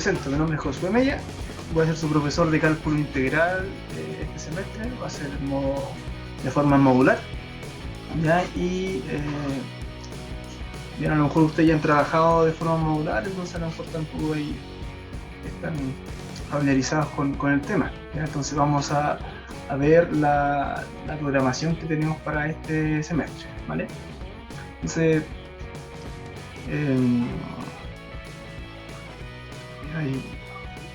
presento, mi nombre es Josué Mella, voy a ser su profesor de cálculo integral este semestre, va a ser de forma modular, ¿ya? Y bien, a lo mejor ustedes ya han trabajado de forma modular, entonces a lo mejor tampoco ahí están familiarizados con el tema, ¿ya? Entonces vamos a ver la programación que tenemos para este semestre, ¿vale? Entonces,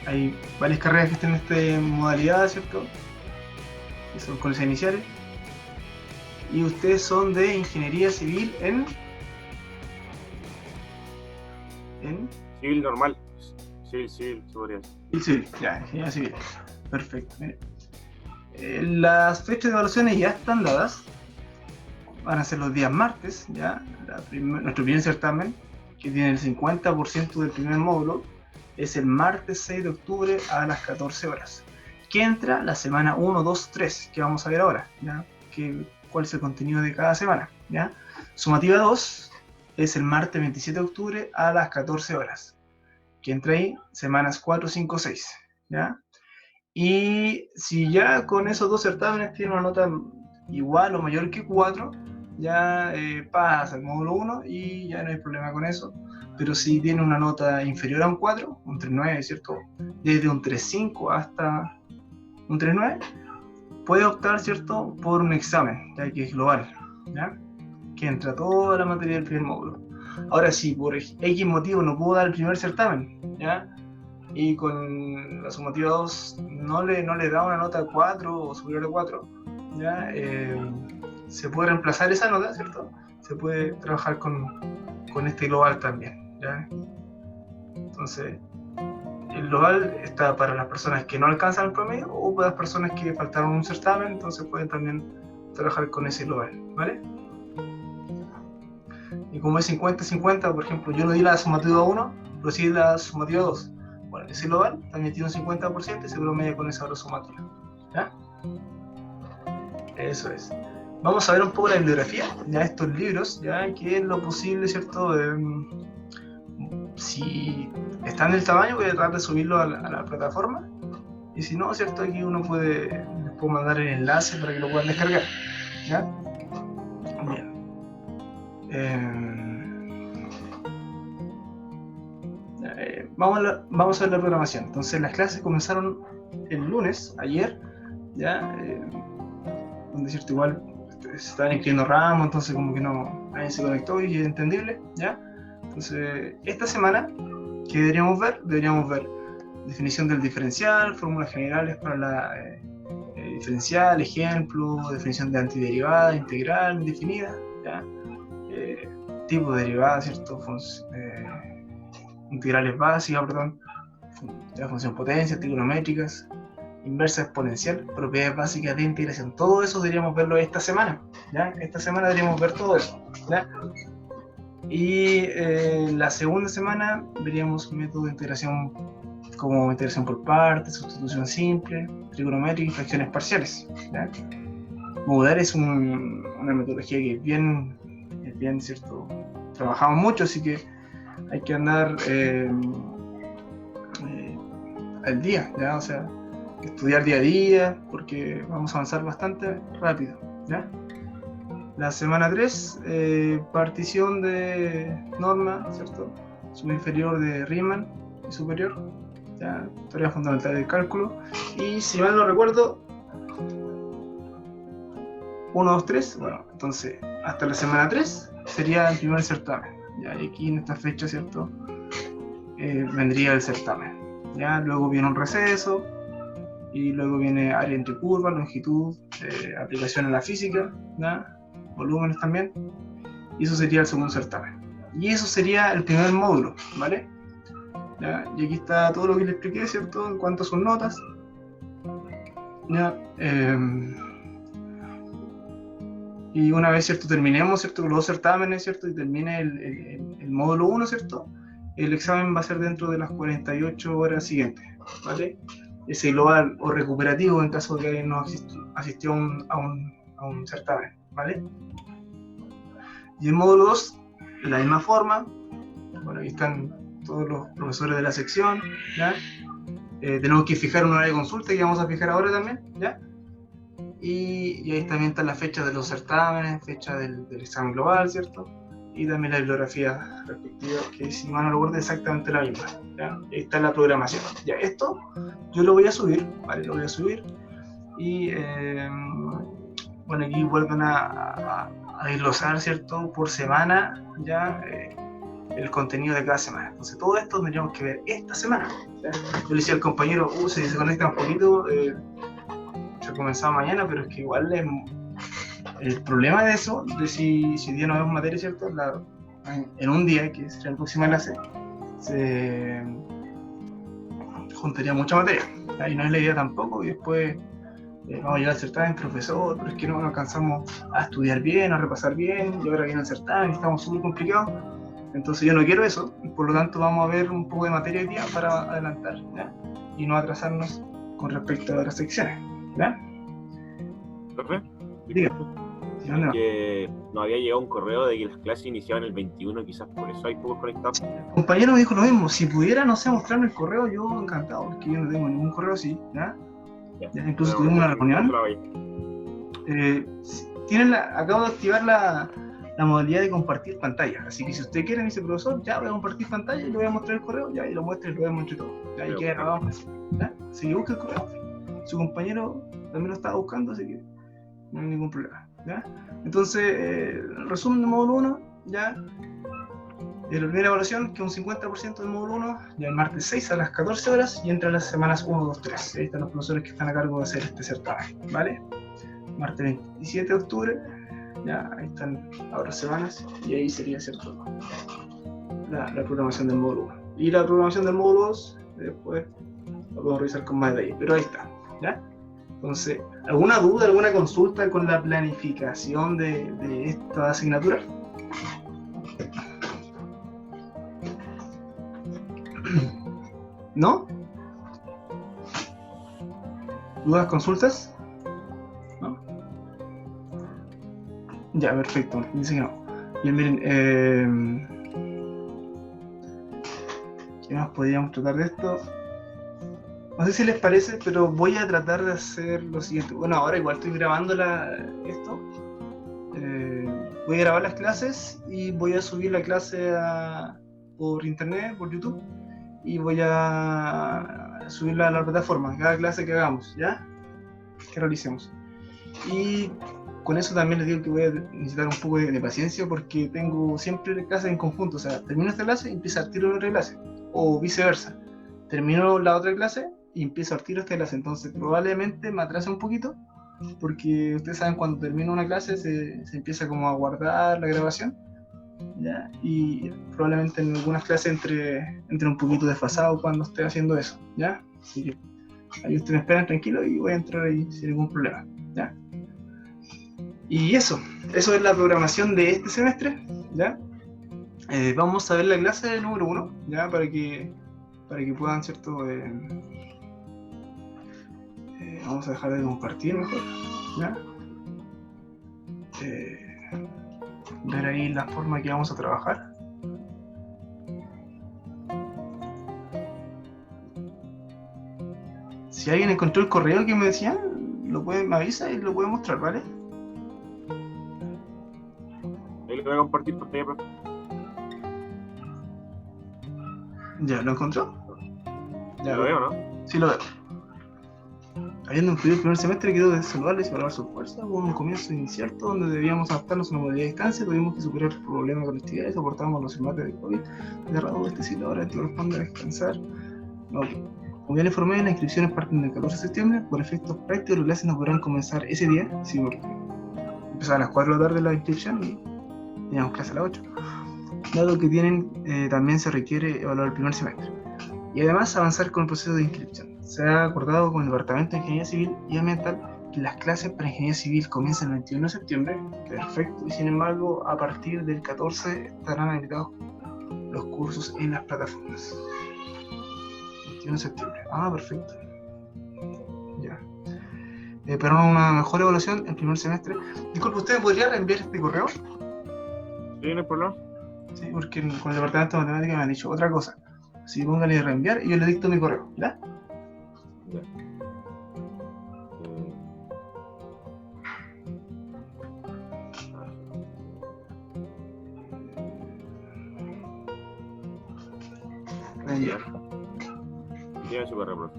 hay varias carreras que están en esta modalidad, ¿cierto? Que son colegios iniciales. Y ustedes son de ingeniería civil en civil normal. Civil, se podría decir. Civil, ya, ingeniería civil. Perfecto. Las fechas de evaluaciones ya están dadas. Van a ser los días martes, ya. Nuestro primer certamen, que tiene el 50% del primer módulo, es el martes 6 de octubre a las 14 horas. Que entra la semana 1, 2, 3, que vamos a ver ahora, ¿ya? Cuál es el contenido de cada semana, ¿ya? Sumativa 2 es el martes 27 de octubre a las 14 horas. Que entra ahí semanas 4, 5, 6, ¿ya? Y si ya con esos dos certámenes tiene una nota igual o mayor que 4, ya pasa al módulo 1 y ya no hay problema con eso. Pero si tiene una nota inferior a un 4, un 3.9, ¿cierto? Desde un 3.5 hasta un 3.9, puede optar, ¿cierto?, por un examen, ya que es global, ¿ya? Que entra toda la materia del primer módulo. Ahora, si por X motivo no puedo dar el primer certamen, ¿ya? Y con la sumativa 2 no le da una nota 4 o superior a 4, ¿ya? Se puede reemplazar esa nota, ¿cierto? Se puede trabajar con este global también, ¿ya? Entonces, el global está para las personas que no alcanzan el promedio o para las personas que faltaron un certamen, entonces pueden también trabajar con ese global, ¿vale? Y como es 50-50, por ejemplo, yo no di la sumativa 1, pero sí la sumativa 2. Bueno, ese global también tiene un 50% y se promedia con esa otra sumativa, ¿ya? Eso es. Vamos a ver un poco la bibliografía, ya estos libros, ya que es lo posible, ¿cierto? Si están del tamaño, voy a tratar de subirlo a la plataforma. Y si no, ¿cierto? Aquí uno les puedo mandar el enlace para que lo puedan descargar, ¿ya? Bien. Vamos a ver la programación. Entonces las clases comenzaron el lunes, ayer, ¿ya? Donde, ¿cierto? Igual se estaban inscribiendo ramos, entonces como que nadie se conectó y es entendible, ¿ya? Entonces, esta semana, ¿qué deberíamos ver? Deberíamos ver definición del diferencial, fórmulas generales para la diferencial, ejemplo, definición de antiderivada, integral, indefinida, ¿ya? Tipo de derivada, ¿cierto? Integrales básicas, perdón, la función potencia, trigonométricas, inversa exponencial, propiedades básicas de integración. Todo eso deberíamos verlo esta semana, ¿ya? Esta semana deberíamos ver todo eso, ¿ya? Y la segunda semana veríamos método de integración como integración por partes, sustitución simple, trigonométrica y fracciones parciales, ¿ya? Modular es una metodología que es bien, ¿cierto? Trabajamos mucho, así que hay que andar al día, ¿ya? O sea, estudiar día a día, porque vamos a avanzar bastante rápido, ¿ya? La semana 3, partición de norma, ¿cierto? Subinferior de Riemann y superior, ¿ya? Teoría fundamental del cálculo. Y si mal no recuerdo, 1, 2, 3, bueno, entonces hasta la semana 3 sería el primer certamen, ¿ya? Y aquí en esta fecha, ¿cierto? Vendría el certamen, ¿ya? Luego viene un receso, y luego viene área entre curvas, longitud, aplicación a la física, ¿ya? Volúmenes también, y eso sería el segundo certamen. Y eso sería el primer módulo, ¿vale? ¿Ya? Y aquí está todo lo que les expliqué, ¿cierto? En cuanto a sus notas. ¿Ya? Y una vez, ¿cierto? Terminemos, ¿cierto? Con los dos certámenes, ¿cierto? Y termine el módulo 1, ¿cierto? El examen va a ser dentro de las 48 horas siguientes, ¿vale? Ese global o recuperativo en caso de que alguien no asistió a un certamen, ¿vale? Y el módulo 2, de la misma forma, bueno, aquí están todos los profesores de la sección, ¿ya? Tenemos que fijar un horario de consulta que vamos a fijar ahora también, ¿ya? Y ahí también están las fechas de los certámenes, fecha del examen global, ¿cierto? Y también la bibliografía respectiva, que si mal no recuerdo exactamente la misma, ¿ya? Ahí está la programación. Ya, esto yo lo voy a subir, ¿vale? Lo voy a subir y bueno, aquí vuelven a desglosar, ¿cierto? Por semana, ya el contenido de cada semana. Entonces todo esto tendríamos que ver esta semana, ¿ya? Yo le decía al compañero, si se conecta un poquito, se comenzaba mañana, pero es que igual el problema de eso, de si día no vemos materia, ¿cierto? En un día, que sería la próxima clase, se juntaría mucha materia. Ahí no es la idea tampoco, y después vamos a llegar al certamen, profesor, pero es que no alcanzamos a estudiar bien, a repasar bien, y ahora viene el certamen, estamos súper complicados. Entonces yo no quiero eso, y por lo tanto vamos a ver un poco de materia hoy día para adelantar, ¿ya? Y no atrasarnos con respecto a otras secciones, ¿ya? ¿Profe? Diga. Que nos había llegado un correo de que las clases iniciaban el 21, quizás por eso hay pocos conectados. El compañero me dijo lo mismo, si pudiera, no sé, mostrarme el correo, yo encantado, porque yo no tengo ningún correo así, ¿ya? Ya incluso tuvimos una reunión. Acabo de activar la modalidad de compartir pantalla, así que si usted quiere, me dice, profesor, ya voy a compartir pantalla y le voy a mostrar el correo, ya, y lo muestra y lo vemos entre todos, ya, y queda grabado, ¿ya? Así que busca el correo, su compañero también lo estaba buscando, así que no hay ningún problema, ¿ya? Entonces, resumen del módulo 1, ya, de la primera evaluación, que un 50% del módulo 1, ya el martes 6 a las 14 horas, y entre las semanas 1, 2, 3, ahí están los profesores que están a cargo de hacer este certamen, ¿vale? Martes 27 de octubre, ya, ahí están ahora semanas, y ahí sería, ¿cierto?, la programación del módulo 1. Y la programación del módulo 2, después lo podemos revisar con más detalle, pero ahí está, ¿ya? Entonces, ¿alguna duda, alguna consulta con la planificación de esta asignatura? ¿No? ¿Dudas, consultas? ¿No? Ya, perfecto. Dice que no. Bien, miren, ¿qué más podríamos tratar de esto? No sé si les parece, pero voy a tratar de hacer lo siguiente. Bueno, ahora igual estoy grabando esto. Voy a grabar las clases y voy a subir la clase por internet, por YouTube. Y voy a subirla a la plataforma, cada clase que hagamos, ¿ya? Que realicemos. Y con eso también les digo que voy a necesitar un poco de paciencia, porque tengo siempre clases en conjunto. O sea, termino esta clase y empiezo al tiro de otra clase, o viceversa. Termino la otra clase y empiezo al tiro esta clase. Entonces probablemente me atrase un poquito, porque ustedes saben, cuando termino una clase se empieza como a guardar la grabación, ¿ya? Y probablemente en algunas clases entre un poquito desfasado cuando esté haciendo eso, ¿ya? Así que ahí ustedes me esperan tranquilo y voy a entrar ahí sin ningún problema, ¿ya? Y eso es la programación de este semestre, ¿ya? Vamos a ver la clase número 1, ¿ya? Para que puedan, ¿cierto? Vamos a dejar de compartir mejor, ¿ya? Ver ahí la forma que vamos a trabajar. Si alguien encontró el correo que me decían, me avisa y lo puede mostrar, ¿vale? Ahí lo voy a compartir pantalla, profe. ¿Ya lo encontró? Ya lo veo, ¿no? Sí, lo veo. Habiendo concluido el primer semestre, quedó de saludarles y valorar su fuerza. Hubo un comienzo incierto donde debíamos adaptarnos a una modalidad de distancia, tuvimos que superar el problema de conectividad y soportamos los embates de COVID. Cerrado este ciclo, ahora te corresponde a descansar. Okay. Como ya le informé, las inscripciones parten del 14 de septiembre. Por efectos prácticos, las clases no podrán comenzar ese día, sí, porque empezaba a las 4 de la tarde la inscripción y teníamos clase a las 8. Dado que también se requiere evaluar el primer semestre. Y además avanzar con el proceso de inscripción. Se ha acordado con el Departamento de Ingeniería Civil y Ambiental que las clases para Ingeniería Civil comienzan el 21 de septiembre, perfecto, y sin embargo a partir del 14 estarán habilitados los cursos en las plataformas. 21 de septiembre, perfecto. Ya. Para una mejor evaluación el primer semestre. Disculpe, ¿usted me podría reenviar este correo? Sí, no hay problema. Sí, porque con el Departamento de Matemáticas me han dicho otra cosa. Así póngale reenviar y yo le dicto mi correo, ¿ya? Ya. Reenviar. Tiene su correo, profe.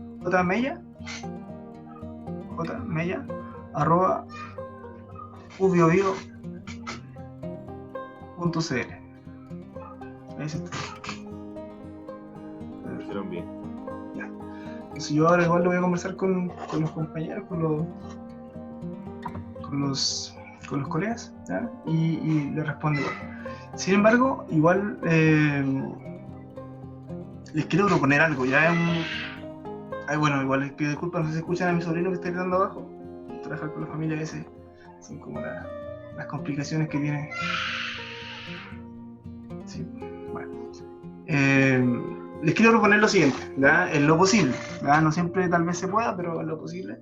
jmella arroba ubiobio.cl. Ahí está. Lo hicieron bien. Ya. Entonces yo ahora igual lo voy a conversar con los compañeros, con los colegas, ¿ya? Y le respondo igual. Sin embargo, igual les quiero proponer algo, ya bueno, igual es que disculpa, no sé si escuchan a mi sobrino que está gritando abajo. Trabajar con la familia a veces son como las complicaciones que tiene. Sí, bueno. Les quiero proponer lo siguiente, ¿ya? En lo posible, ¿ya? No siempre tal vez se pueda, pero en lo posible.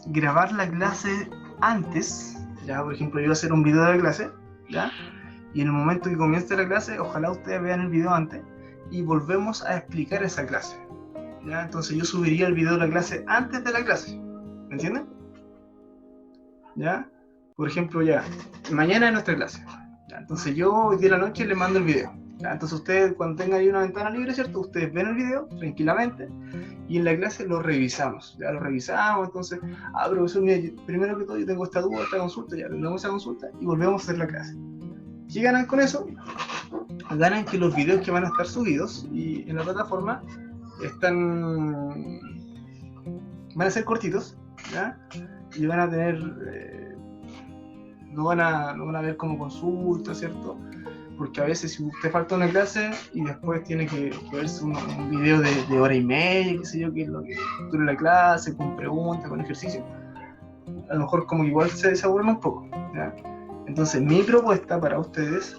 Grabar la clase antes, ¿ya? Por ejemplo, yo voy a hacer un video de la clase, ¿ya? Y en el momento que comience la clase, ojalá ustedes vean el video antes y volvemos a explicar esa clase, ¿ya? Entonces yo subiría el video de la clase antes de la clase, ¿me entienden? ¿Ya? Por ejemplo, ya, mañana es nuestra clase, ¿ya? Entonces yo hoy día de la noche les mando el video, ¿ya? Entonces ustedes cuando tengan ahí una ventana libre, ¿cierto? Ustedes ven el video tranquilamente y en la clase lo revisamos, ya lo revisamos. Entonces, profesor, mira, primero que todo yo tengo esta duda, esta consulta, ya tenemos esa consulta y volvemos a hacer la clase. ¿Qué ganan con eso? Ganan que los videos que van a estar subidos y en la plataforma van a ser cortitos, ¿ya? Y van a tener no van a ver como consulta, ¿cierto? Porque a veces si usted falta una clase y después tiene que verse un video de hora y media, qué sé yo, que es lo que dura la clase, con preguntas, con ejercicio, a lo mejor como igual se aburren un poco, ¿ya? Entonces mi propuesta para ustedes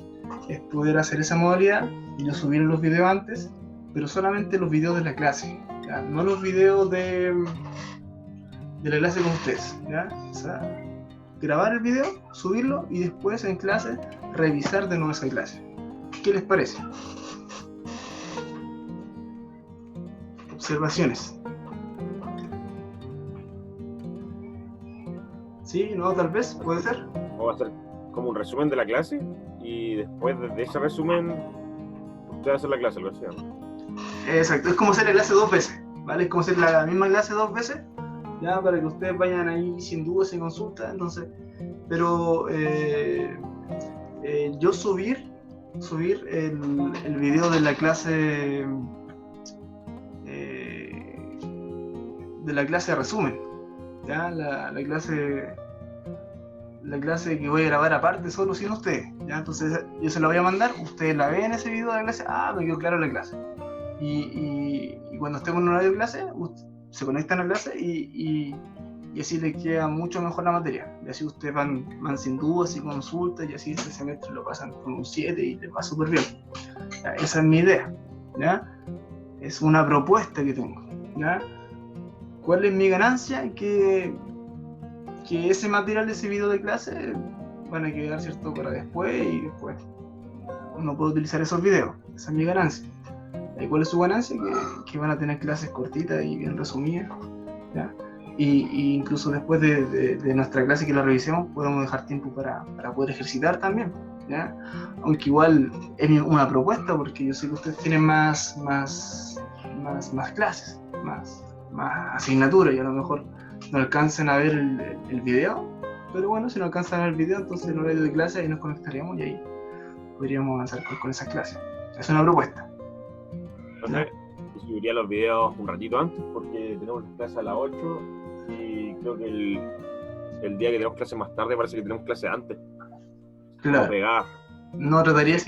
es poder hacer esa modalidad y yo subir los videos antes, pero solamente los videos de la clase, ¿ya? No los videos de la clase con ustedes, ¿ya? O sea, grabar el video, subirlo y después en clase revisar de nuevo esa clase. ¿Qué les parece? Observaciones. ¿Sí? ¿No? Tal vez, puede ser. O va a ser como un resumen de la clase y después de ese resumen usted va a hacer la clase, lo hacía. Exacto, es como hacer la clase 2 veces, ¿vale? Es como hacer la misma clase 2 veces, ya, para que ustedes vayan ahí sin dudas, sin consulta. Entonces, pero yo subir el video de la clase resumen, ya, la clase que voy a grabar aparte solo sin ustedes, ya. Entonces yo se la voy a mandar, ustedes la ven ese video de la clase, me quedó claro la clase, y cuando estemos en un horario de clase se conectan a la clase y así les queda mucho mejor la materia, y así ustedes van sin dudas y consultas, y así ese semestre lo pasan con un 7 y les va súper bien, ya. Esa es mi idea, ¿ya? Es una propuesta que tengo, ¿ya? ¿Cuál es mi ganancia? Que ese material de ese video de clase van a quedar, ¿cierto?, para después, y después no puedo utilizar esos videos. Esa es mi ganancia. ¿Y cuál es su ganancia? Que van a tener clases cortitas y bien resumidas, ¿ya? Y incluso después de nuestra clase que la revisemos, podemos dejar tiempo para poder ejercitar también, ¿ya? Aunque igual es una propuesta, porque yo sé que ustedes tienen más clases, más asignaturas, y a lo mejor no alcancen a ver el video, pero bueno, si no alcanzan a ver el video, entonces en el horario de clase ahí nos conectaríamos y ahí podríamos avanzar con esas clases. Es una propuesta. Entonces, yo subiría los videos un ratito antes porque tenemos clase a las 8 y creo que el día que tenemos clase más tarde parece que tenemos clase antes. Claro. Pegada. No trataría de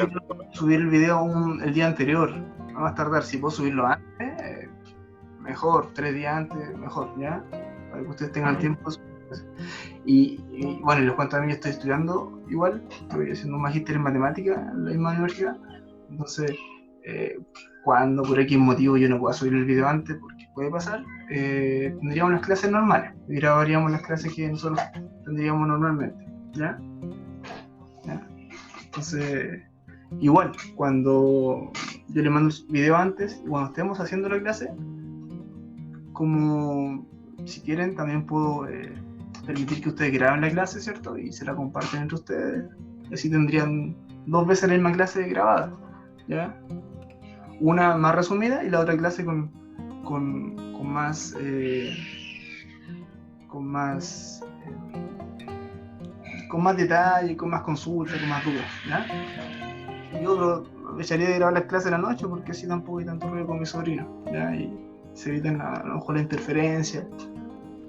subir el video el día anterior, no más tardar. Si puedo subirlo antes, mejor, 3 días antes, mejor, ¿ya? Para que ustedes tengan tiempo. Y bueno, les cuento, a mí yo estoy estudiando igual, estoy haciendo un magíster en matemáticas en la misma universidad. Entonces, cuando por X motivo yo no pueda subir el video antes, porque puede pasar, tendríamos las clases normales y grabaríamos las clases que nosotros tendríamos normalmente, ¿ya? Entonces, Igual, cuando yo le mando el video antes, y cuando estemos haciendo la clase, como si quieren, también puedo permitir que ustedes graben la clase, ¿cierto? Y se la comparten entre ustedes. Y así tendrían 2 veces la misma clase grabada, ¿ya? Una más resumida y la otra clase con más detalle, con más consultas, con más dudas, ¿ya? Y yo aprovecharía de grabar las clases en la noche porque así tampoco hay tanto ruido con mi sobrino, ¿ya? Y se evitan a lo mejor la interferencia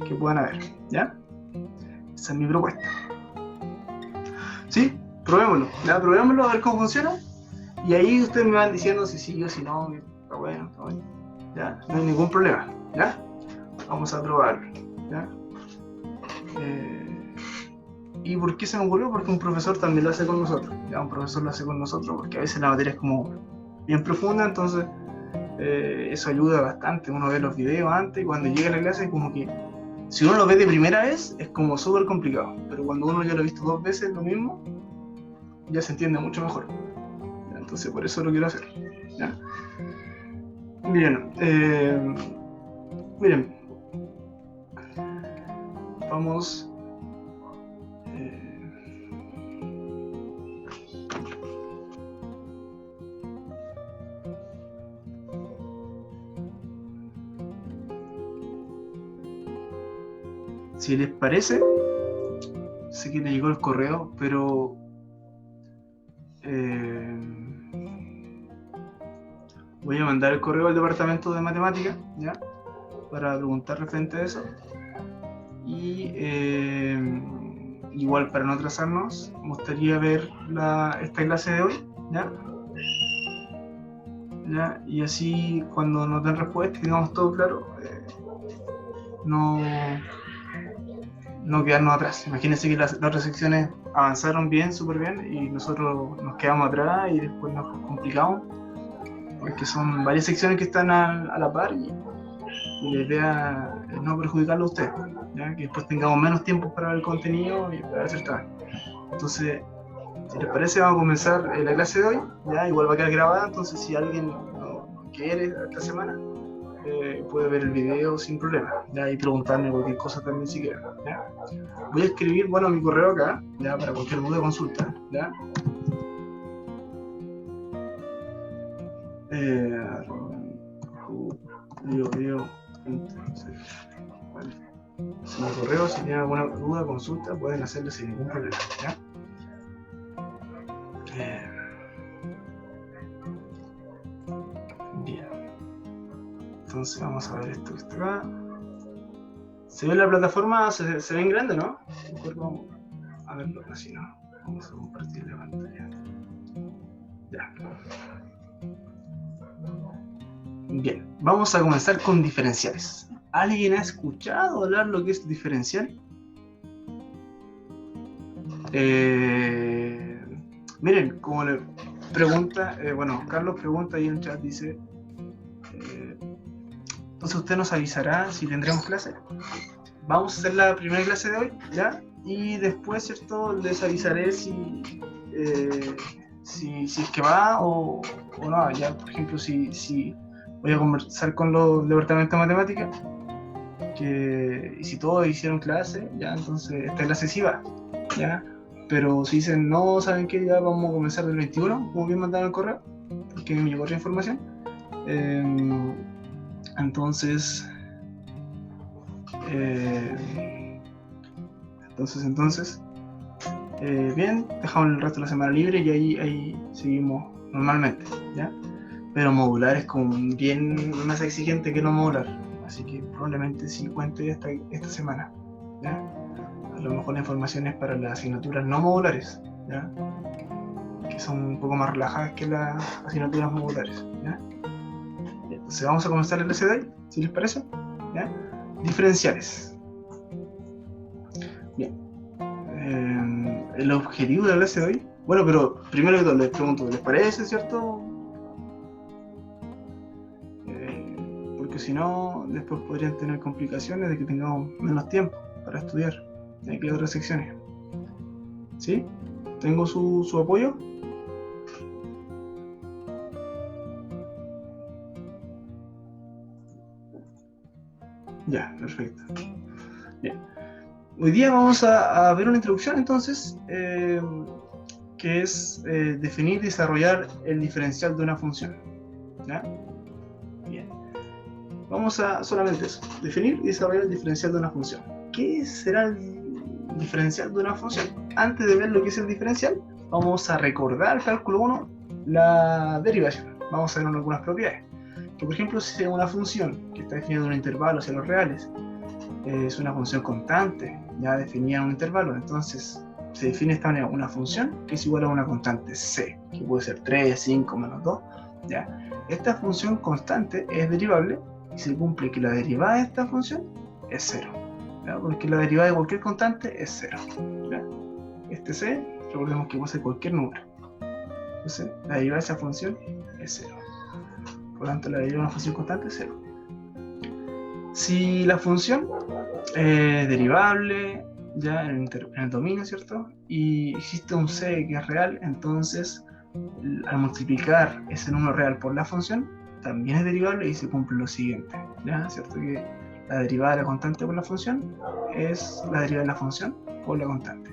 que puedan haber, ¿ya? Esa es mi propuesta. ¿Sí? Probémoslo, ¿ya? Probémoslo a ver cómo funciona. Y ahí ustedes me van diciendo si sí o si no, está bueno, ¿ya? No hay ningún problema, ¿ya? Vamos a probarlo, ¿ya? ¿Y por qué se me ocurrió? Porque un profesor también lo hace con nosotros, ¿ya? Un profesor lo hace con nosotros porque a veces la materia es como bien profunda, entonces eso ayuda bastante. Uno ve los videos antes y cuando llega a la clase es como que si uno lo ve de primera vez es como súper complicado, pero cuando uno ya lo ha visto 2 veces lo mismo, ya se entiende mucho mejor. Entonces por eso lo quiero hacer, ¿ya? Bien, miren, vamos si les parece, sé que le llegó el correo, pero voy a mandar el correo al departamento de matemáticas, ¿ya? Para preguntar referente a eso. Y igual para no atrasarnos, me gustaría ver esta clase de hoy, ¿ya? ¿Ya? Y así cuando nos den respuesta y tengamos todo claro, no quedarnos atrás. Imagínense que las otras secciones avanzaron bien, súper bien, y nosotros nos quedamos atrás y después nos complicamos, porque son varias secciones que están a la par y la idea es no perjudicarlo a ustedes, ¿ya? Que después tengamos menos tiempo para ver el contenido y para hacer trabajo. Entonces, si les parece, vamos a comenzar la clase de hoy, ¿ya? Igual va a quedar grabada, entonces si alguien no quiere esta semana, puede ver el video sin problema, ¿ya? Y preguntarme cualquier cosa también si quieren, ¿ya? Voy a escribir, bueno, mi correo acá, ¿ya? Para cualquier duda consulta, ¿ya? Si mi correo, si tienen alguna duda consulta, pueden hacerlo sin ningún problema, ¿ya? Bien. Entonces vamos a ver esto que está acá. ¿Se ve la plataforma? ¿Se ve en grande, no? Mejor vamos a verlo así, ¿no? Vamos a compartir la pantalla. Ya. Bien, vamos a comenzar con diferenciales. ¿Alguien ha escuchado hablar lo que es diferencial? Miren, como le pregunta, bueno, Carlos pregunta ahí en el chat, dice, entonces usted nos avisará si tendremos clase. Vamos a hacer la primera clase de hoy, ¿ya? Y después, ¿cierto? Les avisaré si es que va o no, ya, por ejemplo, si voy a conversar con los departamentos de matemáticas, y si todos hicieron clase, ya, entonces esta clase sí va, ¿ya? Pero si dicen, no, ¿saben qué? Ya vamos a comenzar del 21, como bien mandaron el correo, porque me llegó otra información. Entonces, bien, dejamos el resto de la semana libre y ahí seguimos normalmente, ¿ya? Pero modular es como bien más exigente que no modular, así que probablemente sí cuente esta semana, ¿ya? A lo mejor la información es para las asignaturas no modulares, ¿ya? Que son un poco más relajadas que las asignaturas modulares, ¿ya? Entonces vamos a comenzar la clase de hoy, si les parece, ¿ya? Diferenciales. Bien. El objetivo de la clase de hoy, bueno, pero primero que todo les pregunto, ¿les parece, cierto? Porque si no, después podrían tener complicaciones de que tengamos menos tiempo para estudiar que otras secciones. ¿Sí? ¿Tengo su apoyo? Ya, perfecto. Bien. Hoy día vamos a ver una introducción entonces, que es definir y desarrollar el diferencial de una función. ¿Ya? Bien. Vamos a solamente eso, definir y desarrollar el diferencial de una función. ¿Qué será el diferencial de una función? Antes de ver lo que es el diferencial, vamos a recordar cálculo 1, la derivación. Vamos a ver algunas propiedades. Que por ejemplo, si una función que está definida en un intervalo hacia los reales es una función constante, ya definida en un intervalo, entonces se define de esta manera una función que es igual a una constante c, que puede ser 3, 5, menos 2. ¿Ya? Esta función constante es derivable y se cumple que la derivada de esta función es 0. ¿Ya? Porque la derivada de cualquier constante es 0. ¿Ya? Este c, recordemos que puede ser cualquier número. Entonces, la derivada de esa función es 0. Por lo tanto, la derivada de una función constante es 0. Si la función es derivable ya en el dominio, ¿cierto? Y existe un c que es real, entonces al multiplicar ese número real por la función, también es derivable y se cumple lo siguiente, ¿ya? ¿Cierto? Que la derivada de la constante por la función es la derivada de la función por la constante,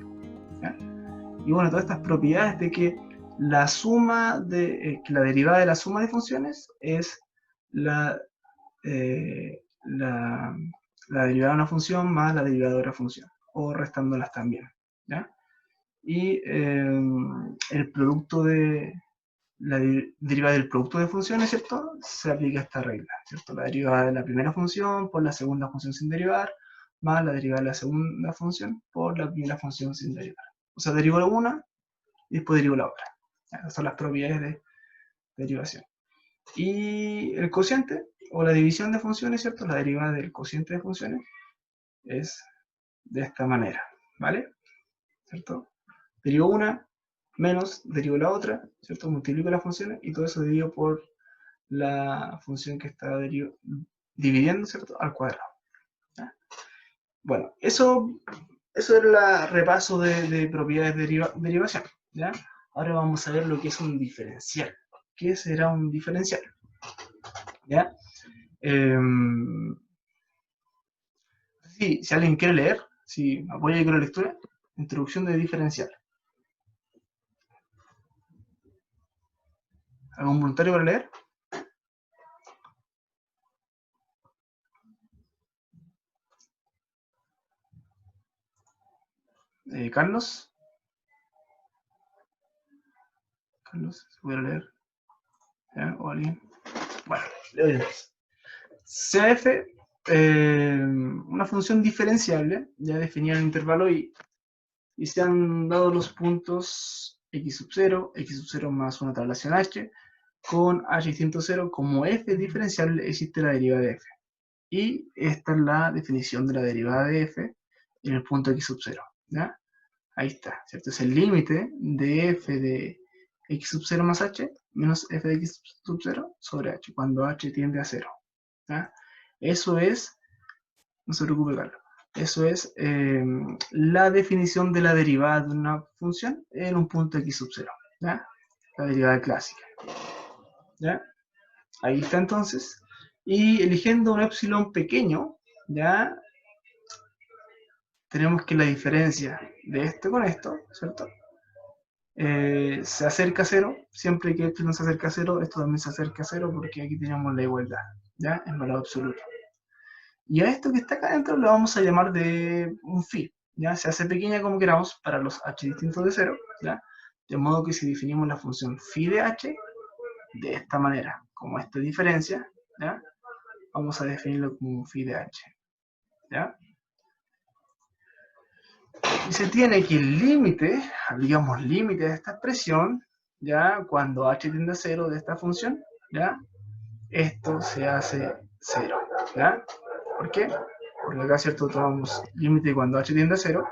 ¿ya? Y bueno, todas estas propiedades de que la suma de, que la derivada de la suma de funciones es la derivada de una función más la derivada de otra función, o restándolas también, ¿ya? Y el producto de la derivada del producto de funciones, ¿cierto? Se aplica esta regla, ¿cierto? La derivada de la primera función por la segunda función sin derivar, más la derivada de la segunda función por la primera función sin derivar. O sea, derivo la una y después derivo la otra. Esas son las propiedades de derivación. Y el cociente, o la división de funciones, ¿cierto? La derivada del cociente de funciones es de esta manera, ¿vale? ¿Cierto? Derivo una menos derivo la otra, ¿cierto? Multiplico las funciones y todo eso divido por la función que está dividiendo, ¿cierto? Al cuadrado. ¿Ya? Bueno, eso era el repaso de propiedades de derivación, ¿ya? Ahora vamos a ver lo que es un diferencial. ¿Qué será un diferencial? ¿Ya? Si alguien quiere leer, si apoya con la lectura, introducción de diferencial. ¿Algún voluntario para leer? Carlos. Carlos, ¿se puede leer? ¿Ya? ¿O alguien? Bueno, leo yo. CF, una función diferenciable, ya definida en el intervalo y se han dado los puntos x sub 0 más una tablación h, con h distinto 0, como f diferenciable existe la derivada de f. Y esta es la definición de la derivada de f en el punto x sub 0. ¿Ya? Ahí está, ¿cierto? Es el límite de f de x sub 0 más h menos f de x sub 0 sobre h, cuando h tiende a 0. ¿Ya? Eso es, no se preocupe, Carlos, eso es la definición de la derivada de una función en un punto x sub 0. ¿Ya? La derivada clásica. ¿Ya? Ahí está entonces. Y eligiendo un epsilon pequeño, ¿ya? Tenemos que la diferencia de esto con esto, ¿cierto? Se acerca a 0, siempre que esto no se acerca a 0, esto también se acerca a 0 porque aquí tenemos la igualdad, ¿ya? En valor absoluto. Y a esto que está acá adentro lo vamos a llamar de un phi, ¿ya? Se hace pequeña como queramos para los h distintos de 0, ¿ya? De modo que si definimos la función phi de h de esta manera, como esta diferencia, ¿ya? Vamos a definirlo como un phi de h, ¿ya? Y se tiene que el límite, digamos límite de esta expresión, ¿ya? Cuando h tiende a 0 de esta función, ¿ya? Esto se hace 0, ¿ya? ¿Por qué? Porque acá, ¿cierto? Tomamos límite cuando h tiende a 0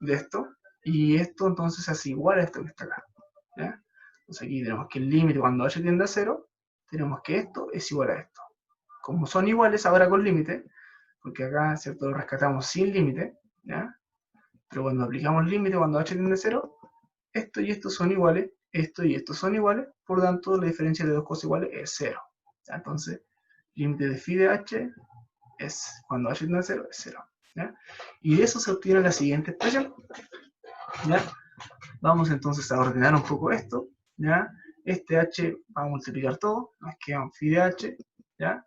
de esto, y esto entonces se hace igual a esto que está acá, ¿ya? Entonces aquí tenemos que el límite cuando h tiende a 0, tenemos que esto es igual a esto. Como son iguales ahora con límite, porque acá, ¿cierto? Lo rescatamos sin límite, ¿ya? Pero cuando aplicamos límite, cuando h tiende a 0, esto y esto son iguales, esto y esto son iguales, por lo tanto la diferencia de dos cosas iguales es 0. ¿Ya? Entonces, límite de phi de h es, cuando h tiende a 0, es 0. ¿Ya? Y de eso se obtiene la siguiente expresión. ¿Ya? Vamos entonces a ordenar un poco esto. ¿Ya? Este h va a multiplicar todo, nos queda un phi de h. ¿Ya?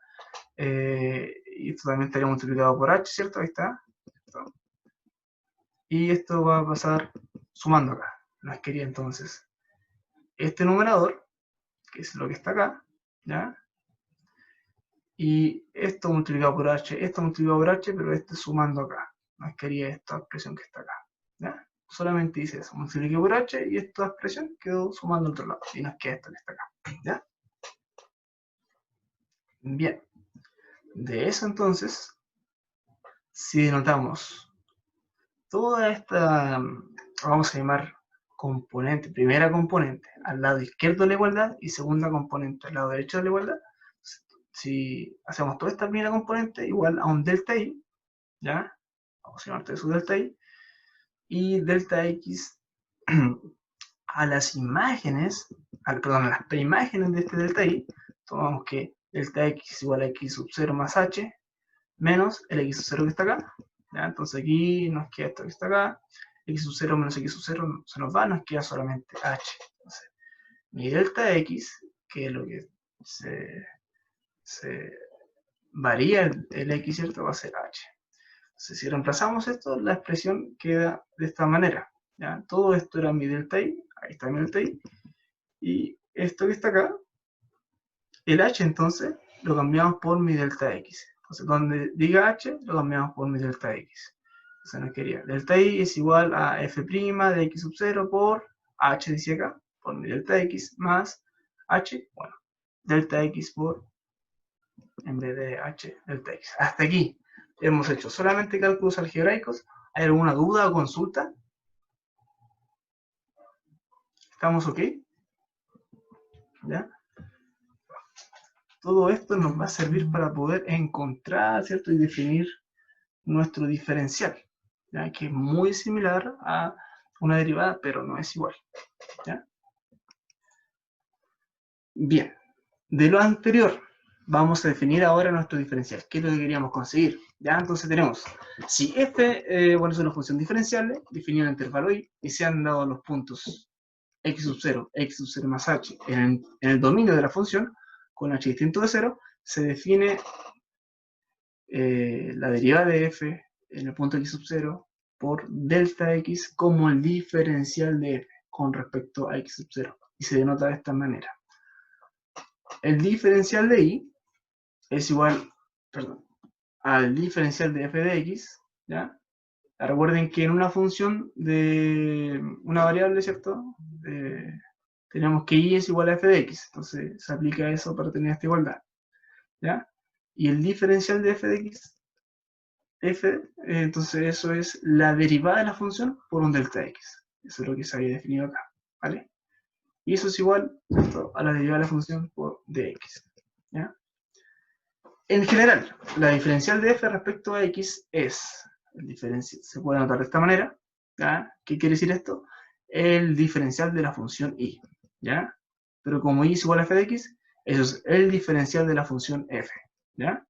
Y esto también estaría multiplicado por h, ¿cierto? Ahí está. ¿Cierto? Y esto va a pasar sumando acá. Nos quería entonces este numerador, que es lo que está acá, ¿ya? Y esto multiplicado por h, esto multiplicado por h, pero este sumando acá. Nos quería esta expresión que está acá, ¿ya? Solamente dice eso, multipliqué por h y esta expresión quedó sumando al otro lado. Y nos queda esto que está acá, ¿ya? Bien. De eso entonces, si denotamos toda esta, vamos a llamar componente, primera componente al lado izquierdo de la igualdad y segunda componente al lado derecho de la igualdad, si hacemos toda esta primera componente igual a un delta y, ¿ya? Vamos a llamar eso delta y delta x a las imágenes, perdón, a las preimágenes de este delta y, tomamos que delta x es igual a x sub 0 más h menos el x sub 0 que está acá. ¿Ya? Entonces aquí nos queda esto que está acá, x sub 0 menos x sub 0 se nos va, nos queda solamente h. Entonces, mi delta x, que es lo que se varía el x, ¿cierto? Va a ser h. Entonces, si reemplazamos esto, la expresión queda de esta manera. ¿Ya? Todo esto era mi delta y, ahí está mi delta y esto que está acá, el h entonces lo cambiamos por mi delta x. Entonces, donde diga h, lo cambiamos por mi delta x. Entonces nos quería, delta y es igual a f' de x sub 0 por h, dice acá, por mi delta x más h, bueno, delta x por, en vez de h, delta x. Hasta aquí hemos hecho solamente cálculos algebraicos. ¿Hay alguna duda o consulta? ¿Estamos ok? ¿Ya? Todo esto nos va a servir para poder encontrar, ¿cierto? Y definir nuestro diferencial, ¿ya? Que es muy similar a una derivada, pero no es igual. ¿Ya? Bien, de lo anterior, vamos a definir ahora nuestro diferencial. ¿Qué es lo que queríamos conseguir? ¿Ya? Entonces tenemos, si f, bueno, es una función diferenciable, definida en el intervalo y se han dado los puntos x sub 0 más h en el dominio de la función, con h distinto de 0, se define la derivada de f en el punto x sub 0 por delta x como el diferencial de f con respecto a x sub 0. Y se denota de esta manera. El diferencial de y es igual, perdón, al diferencial de f de x, ¿ya? Recuerden que en una función de una variable, ¿cierto? Tenemos que y es igual a f de x, entonces se aplica eso para tener esta igualdad, ¿ya? Y el diferencial de f de x, entonces eso es la derivada de la función por un delta x. Eso es lo que se había definido acá, ¿vale? Y eso es igual, ¿cierto?, a la derivada de la función por dx, ¿ya? En general, la diferencial de f respecto a x es, se puede anotar de esta manera, ¿ya? ¿Qué quiere decir esto? El diferencial de la función y, ¿ya? Pero como y es igual a f de x, eso es el diferencial de la función f, ¿ya?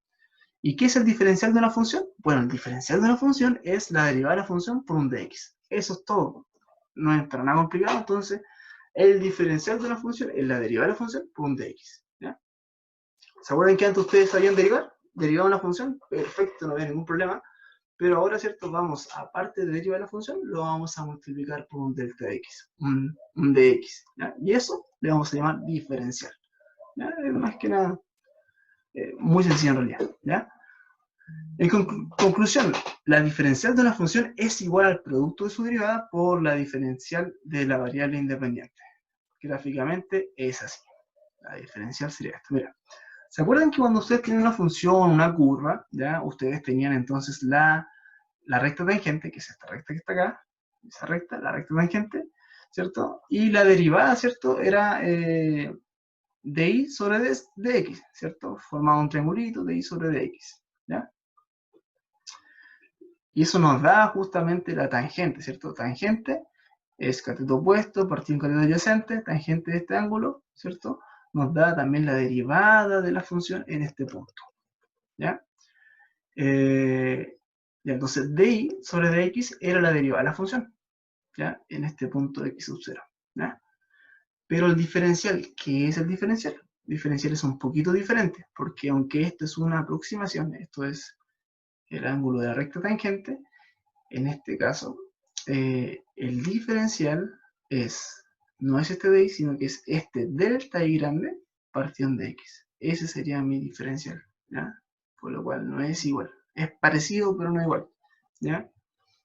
¿Y qué es el diferencial de una función? Bueno, el diferencial de una función es la derivada de la función por un dx. Eso es todo. No es para nada complicado, entonces el diferencial de una función es la derivada de la función por un dx, ¿ya? ¿Se acuerdan que antes ustedes sabían derivar? Derivar una función, perfecto, no había ningún problema. Pero ahora, ¿cierto? Vamos, aparte de derivar la función, lo vamos a multiplicar por un delta x, un dx, ¿ya? Y eso le vamos a llamar diferencial, ¿ya? Es más que nada muy sencillo en realidad, ¿ya? En conclusión, la diferencial de una función es igual al producto de su derivada por la diferencial de la variable independiente. Gráficamente es así. La diferencial sería esto. Mira, ¿se acuerdan que cuando ustedes tienen una función, una curva, ya ustedes tenían entonces la recta tangente, que es esta recta que está acá, esa recta, la recta tangente, ¿cierto? Y la derivada, ¿cierto? Era dy sobre dx, ¿cierto? Formaba un triangulito, dy sobre dx, ¿ya? Y eso nos da justamente la tangente, ¿cierto? Tangente es cateto opuesto, partido en cateto adyacente, tangente de este ángulo, ¿cierto? Nos da también la derivada de la función en este punto, ¿ya? Ya, entonces dy sobre dx era la derivada de la función, ¿ya? En este punto de x sub 0, ¿ya? Pero el diferencial, ¿qué es el diferencial? El diferencial es un poquito diferente, porque aunque esto es una aproximación, esto es el ángulo de la recta tangente, en este caso, el diferencial no es este de y, sino que es este delta y grande partición de x. Ese sería mi diferencial, ¿ya? Por lo cual no es igual. Es parecido, pero no igual, ¿ya?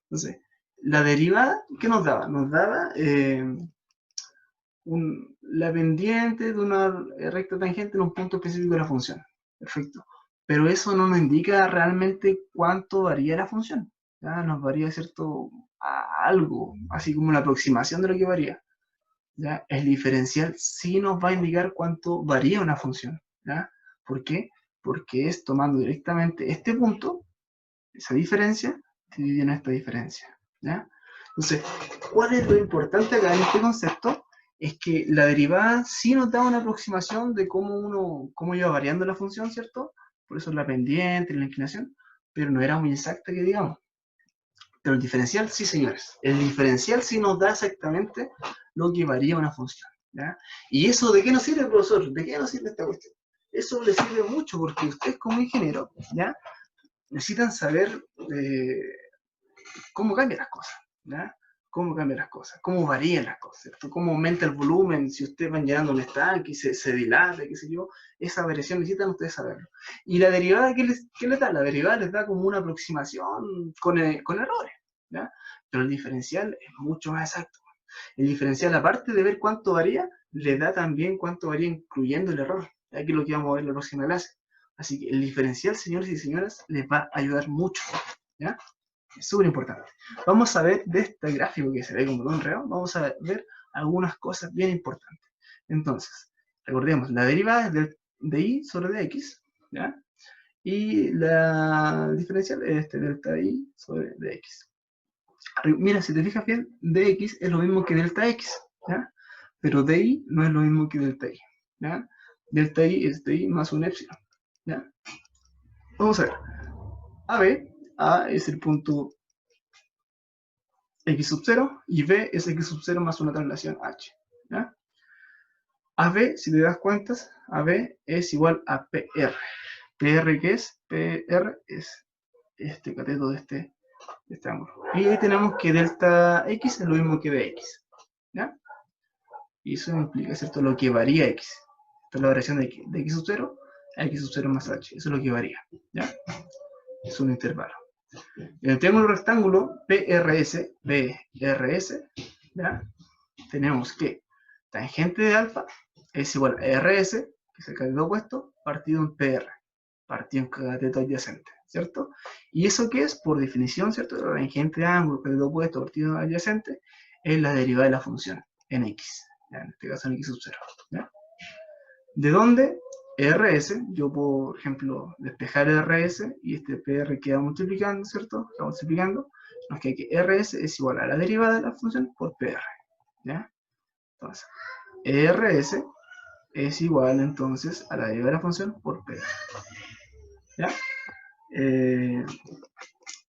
Entonces, la derivada, ¿qué nos daba? Nos daba la pendiente de una recta tangente en un punto específico de la función. Perfecto. Pero eso no nos indica realmente cuánto varía la función. ¿Ya? Nos varía, ¿cierto? Algo, así como una aproximación de lo que varía. ¿Ya? El diferencial sí nos va a indicar cuánto varía una función. ¿Ya? ¿Por qué? Porque es tomando directamente este punto, esa diferencia, dividido en esta diferencia. ¿Ya? Entonces, ¿cuál es lo importante acá en este concepto? Es que la derivada sí nos da una aproximación de cómo iba variando la función, ¿cierto? Por eso la pendiente y la inclinación, pero no era muy exacta que digamos. Pero el diferencial, sí, señores. El diferencial sí nos da exactamente lo que varía una función. ¿Ya? ¿Y eso de qué nos sirve, profesor? ¿De qué nos sirve esta cuestión? Eso le sirve mucho porque ustedes como ingeniero, ¿ya? Necesitan saber cómo cambian las cosas, ¿ya? Cómo cambian las cosas, cómo varían las cosas, ¿cierto? Cómo aumenta el volumen, si ustedes van llenando un estanque y se dilata, qué sé yo, esa variación necesitan ustedes saberlo. Y la derivada, ¿qué les da? La derivada les da como una aproximación con errores, ¿ya? Pero el diferencial es mucho más exacto. El diferencial, aparte de ver cuánto varía, le da también cuánto varía incluyendo el error, ya que es lo que vamos a ver en la próxima clase. Así que el diferencial, señores y señoras, les va a ayudar mucho, ¿ya? Es súper importante. Vamos a ver de este gráfico que se ve como un reo, vamos a ver algunas cosas bien importantes. Entonces, recordemos, la derivada es de y sobre dx, ¿ya? Y la diferencial es este delta y sobre dx. Mira, si te fijas bien, dx es lo mismo que delta x, ¿ya? Pero dy no es lo mismo que delta y, ¿ya? Delta y es dy más un epsilon, ¿ya? Vamos a ver. A es el punto x sub 0 y b es x sub 0 más una traslación h. ¿Ya? AB, si te das cuenta, AB es igual a PR. PR, ¿qué es? PR es este cateto de este ángulo. Y ahí tenemos que delta x es lo mismo que dx. ¿Ya? Y eso implica, ¿cierto? Lo que varía x. Esta es la variación de x sub 0 a x sub 0 más h. Eso es lo que varía. ¿Ya? Es un intervalo. En el triángulo rectángulo PRS, ¿ya? Tenemos que tangente de alfa es igual a RS, que es el cateto opuesto, partido en PR, partido en cateto adyacente, ¿cierto? ¿Y eso qué es? Por definición, ¿cierto? La tangente de ángulo, cateto opuesto, partido adyacente, es la derivada de la función en x, ¿ya? En este caso en x sub 0, ¿ya? ¿De dónde? RS, yo puedo, por ejemplo, despejar RS y este PR queda multiplicando, ¿cierto? Queda multiplicando, nos queda que RS es igual a la derivada de la función por PR, ¿ya? Entonces, RS es igual entonces a la derivada de la función por PR, ¿ya?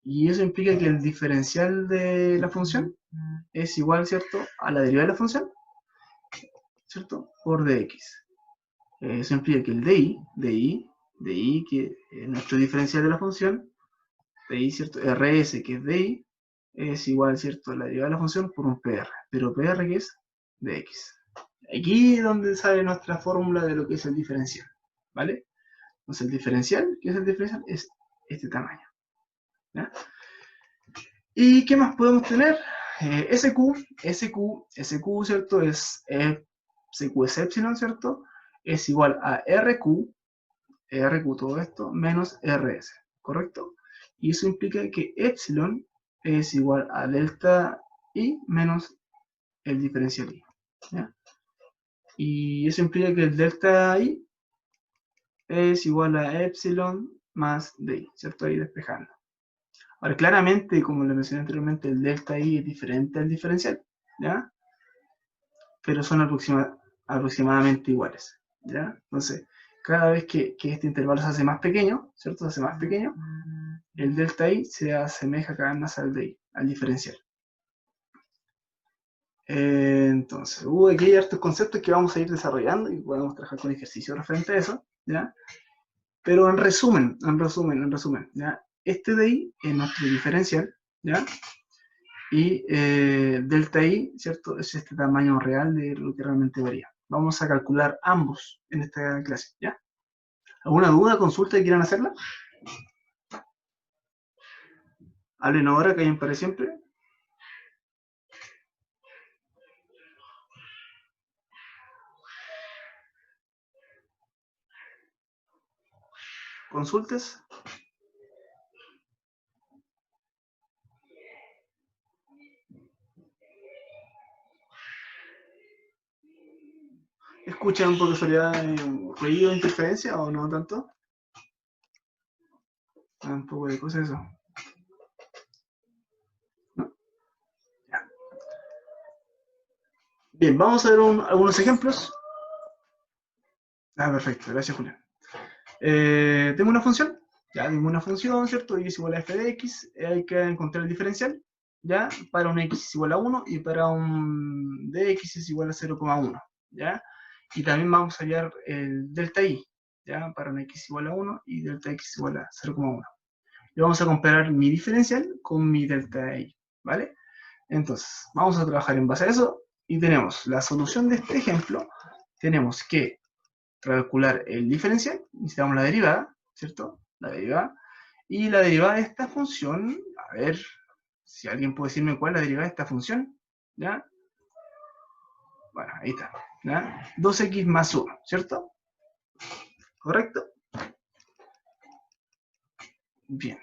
Y eso implica que el diferencial de la función es igual, ¿cierto?, a la derivada de la función, ¿cierto?, por dx. Eso implica que el di, que es nuestro diferencial de la función, di, ¿cierto? RS, que es di, es igual, ¿cierto?, a la derivada de la función por un PR. Pero PR, ¿qué es? Dx. Aquí es donde sale nuestra fórmula de lo que es el diferencial, ¿vale? Entonces el diferencial, ¿qué es el diferencial? Es este tamaño, ¿ya? ¿Y qué más podemos tener? SQ, ¿cierto? SQ es epsilon, ¿cierto? Es igual a RQ todo esto, menos RS, ¿correcto? Y eso implica que epsilon es igual a delta I menos el diferencial I, ¿ya? Y eso implica que el delta I es igual a epsilon más di, ¿cierto? Ahí despejando. Ahora, claramente, como le mencioné anteriormente, el delta I es diferente al diferencial, ¿ya? Pero son aproximadamente iguales, ¿ya? Entonces, cada vez que este intervalo se hace más pequeño, ¿cierto? Se hace más pequeño, el delta i se asemeja cada vez más al de i, al diferencial. Entonces, aquí hay hartos conceptos que vamos a ir desarrollando y podemos trabajar con ejercicios referente a eso, ¿ya? Pero en resumen, ¿ya? Este de i es nuestro diferencial, ¿ya? Y delta i, ¿cierto? Es este tamaño real de lo que realmente varía. Vamos a calcular ambos en esta clase, ¿ya? ¿Alguna duda, consulta que quieran hacerla? Hablen ahora, callen para siempre. ¿Consultes? ¿Escuchan un poco de soledad, ruido, interferencia o no tanto? Un poco de cosas eso. ¿No? Ya. Bien, vamos a ver algunos ejemplos. Perfecto, gracias Julián. Tengo una función, ya tengo una función, ¿cierto? Y es igual a f de x, hay que encontrar el diferencial, ¿ya? Para un x es igual a 1 y para un dx es igual a 0,1, ¿ya? Y también vamos a hallar el delta i, ¿ya? Para un x igual a 1 y delta x igual a 0,1. Y vamos a comparar mi diferencial con mi delta i, ¿vale? Entonces, vamos a trabajar en base a eso y tenemos la solución de este ejemplo. Tenemos que calcular el diferencial, necesitamos la derivada, ¿cierto? La derivada. Y la derivada de esta función, a ver, si alguien puede decirme cuál es la derivada de esta función, ¿ya? Bueno, ahí está, ¿ya? 2x más 1, ¿cierto? ¿Correcto? Bien.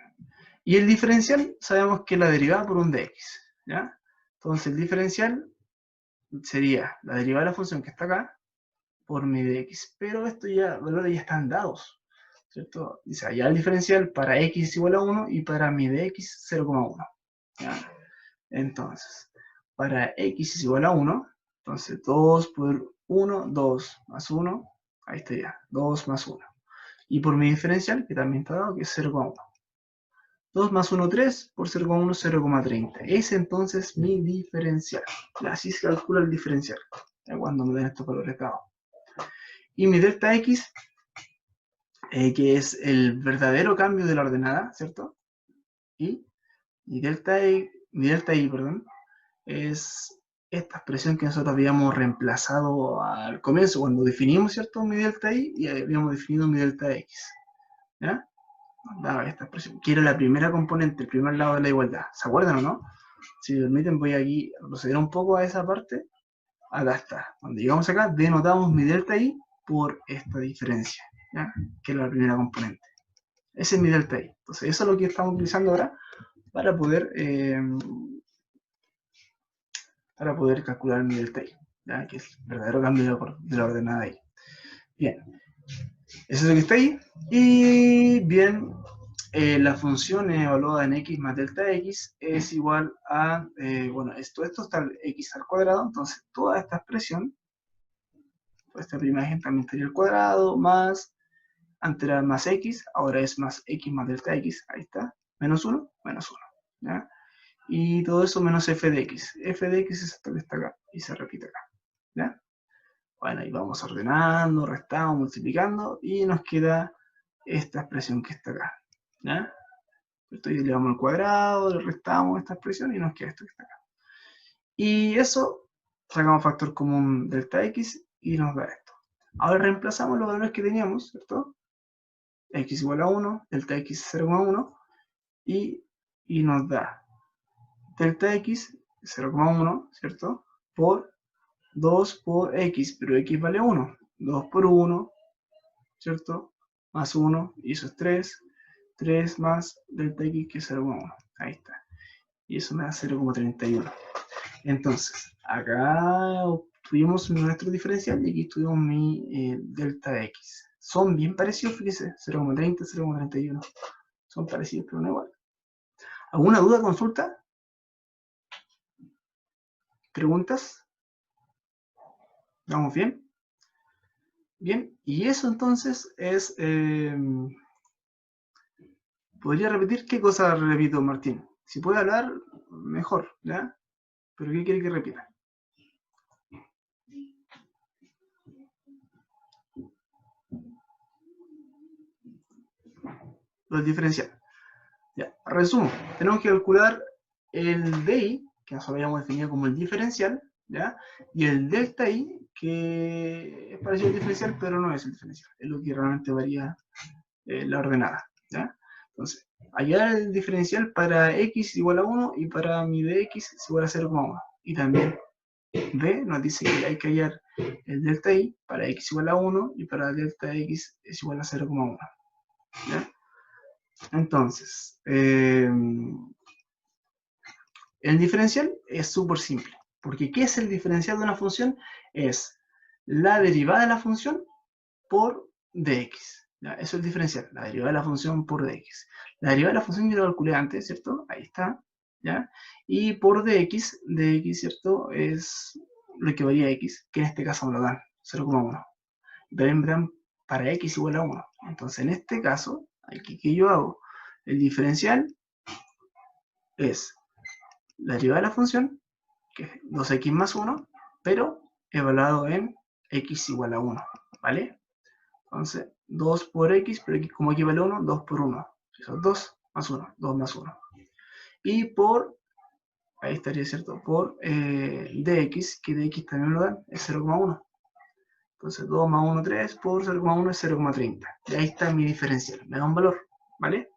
Y el diferencial, sabemos que es la derivada por un dx, ¿ya? Entonces el diferencial sería la derivada de la función que está acá por mi dx, pero esto ya, valores ya están dados, ¿cierto? Dice, allá el diferencial para x es igual a 1 y para mi dx 0,1. Entonces, para x es igual a 1, entonces 2 por 1, 2 más 1, ahí está ya, 2 más 1. Y por mi diferencial, que también está dado, que es 0,1. 2 más 1, 3, por 0,1, 0,30. Es entonces mi diferencial. Así se calcula el diferencial, ya cuando me den estos valores dados. Y mi delta x, que es el verdadero cambio de la ordenada, ¿cierto? Y mi delta i, perdón, es esta expresión que nosotros habíamos reemplazado al comienzo, cuando definimos, ¿cierto? Mi delta i y habíamos definido mi delta x, ¿ya? Daba esta expresión, que era la primera componente, el primer lado de la igualdad. ¿Se acuerdan o no? Si me permiten, voy aquí a proceder un poco a esa parte. Acá está. Cuando llegamos acá, denotamos mi delta i por esta diferencia, ¿ya? Que es la primera componente. Ese es mi delta i. Entonces, eso es lo que estamos utilizando ahora para poder calcular mi delta i, ¿ya? Que es el verdadero cambio de la ordenada i. Bien, eso es lo que está ahí. Y bien, la función evaluada en x más delta x es igual a, bueno, esto está x al cuadrado, entonces toda esta expresión, esta primera imagen también estaría al cuadrado, más, antes era más x, ahora es más x más delta x, ahí está, menos 1, ¿ya? Y todo eso menos f de x. F de x es esto que está acá, y se repite acá, ¿ya? Bueno, ahí vamos ordenando, restamos, multiplicando, y nos queda esta expresión que está acá, ¿ya? Entonces le damos al cuadrado, le restamos esta expresión y nos queda esto que está acá. Y eso, sacamos factor común delta x y nos da esto. Ahora reemplazamos los valores que teníamos, ¿cierto? X igual a 1, delta x 0,1 y nos da delta x 0,1, ¿cierto? Por 2 por x, pero x vale 1. 2 por 1, ¿cierto? Más 1, y eso es 3. 3 más delta x que es 0,1. Ahí está. Y eso me da 0,31. Entonces, acá obtuvimos nuestro diferencial y aquí tuvimos mi delta x. Son bien parecidos, fíjese, 0,30, 0,31. Son parecidos, pero no igual. ¿Alguna duda, consulta? ¿Preguntas? ¿Vamos bien? Bien, y eso entonces es ¿Podría repetir qué cosa repito, Martín? Si puede hablar, mejor, ¿ya? ¿Pero qué quiere que repita? Lo diferencial. Ya, resumo. Tenemos que calcular el DI, que nosotros habíamos definido como el diferencial, ¿ya? Y el delta I, que es parecido al diferencial, pero no es el diferencial. Es lo que realmente varía la ordenada, ¿ya? Entonces, hallar el diferencial para x igual a 1 y para mi dx es igual a 0,1. Y también B nos dice que hay que hallar el delta I para x igual a 1 y para delta x es igual a 0,1. ¿Ya? Entonces, el diferencial es súper simple, porque ¿qué es el diferencial de una función? Es la derivada de la función por dx. ¿Ya? Eso es el diferencial, la derivada de la función por dx. La derivada de la función yo lo calculé antes, ¿cierto? Ahí está, ¿ya? Y por dx, ¿cierto? Es lo que varía x, que en este caso me lo dan, 0,1. También me dan para x igual a 1. Entonces, en este caso, aquí que yo hago, el diferencial es la derivada de la función, que es 2x más 1, pero evaluado en x igual a 1, ¿vale? Entonces, 2 por x, pero aquí, como aquí vale 1, 2 por 1. Eso es 2 más 1, 2 más 1. Y por, ahí estaría, ¿cierto? Por dx, que dx también lo dan, es 0,1. Entonces, 2 más 1, 3, por 0,1 es 0,30. Y ahí está mi diferencial, me da un valor, ¿vale?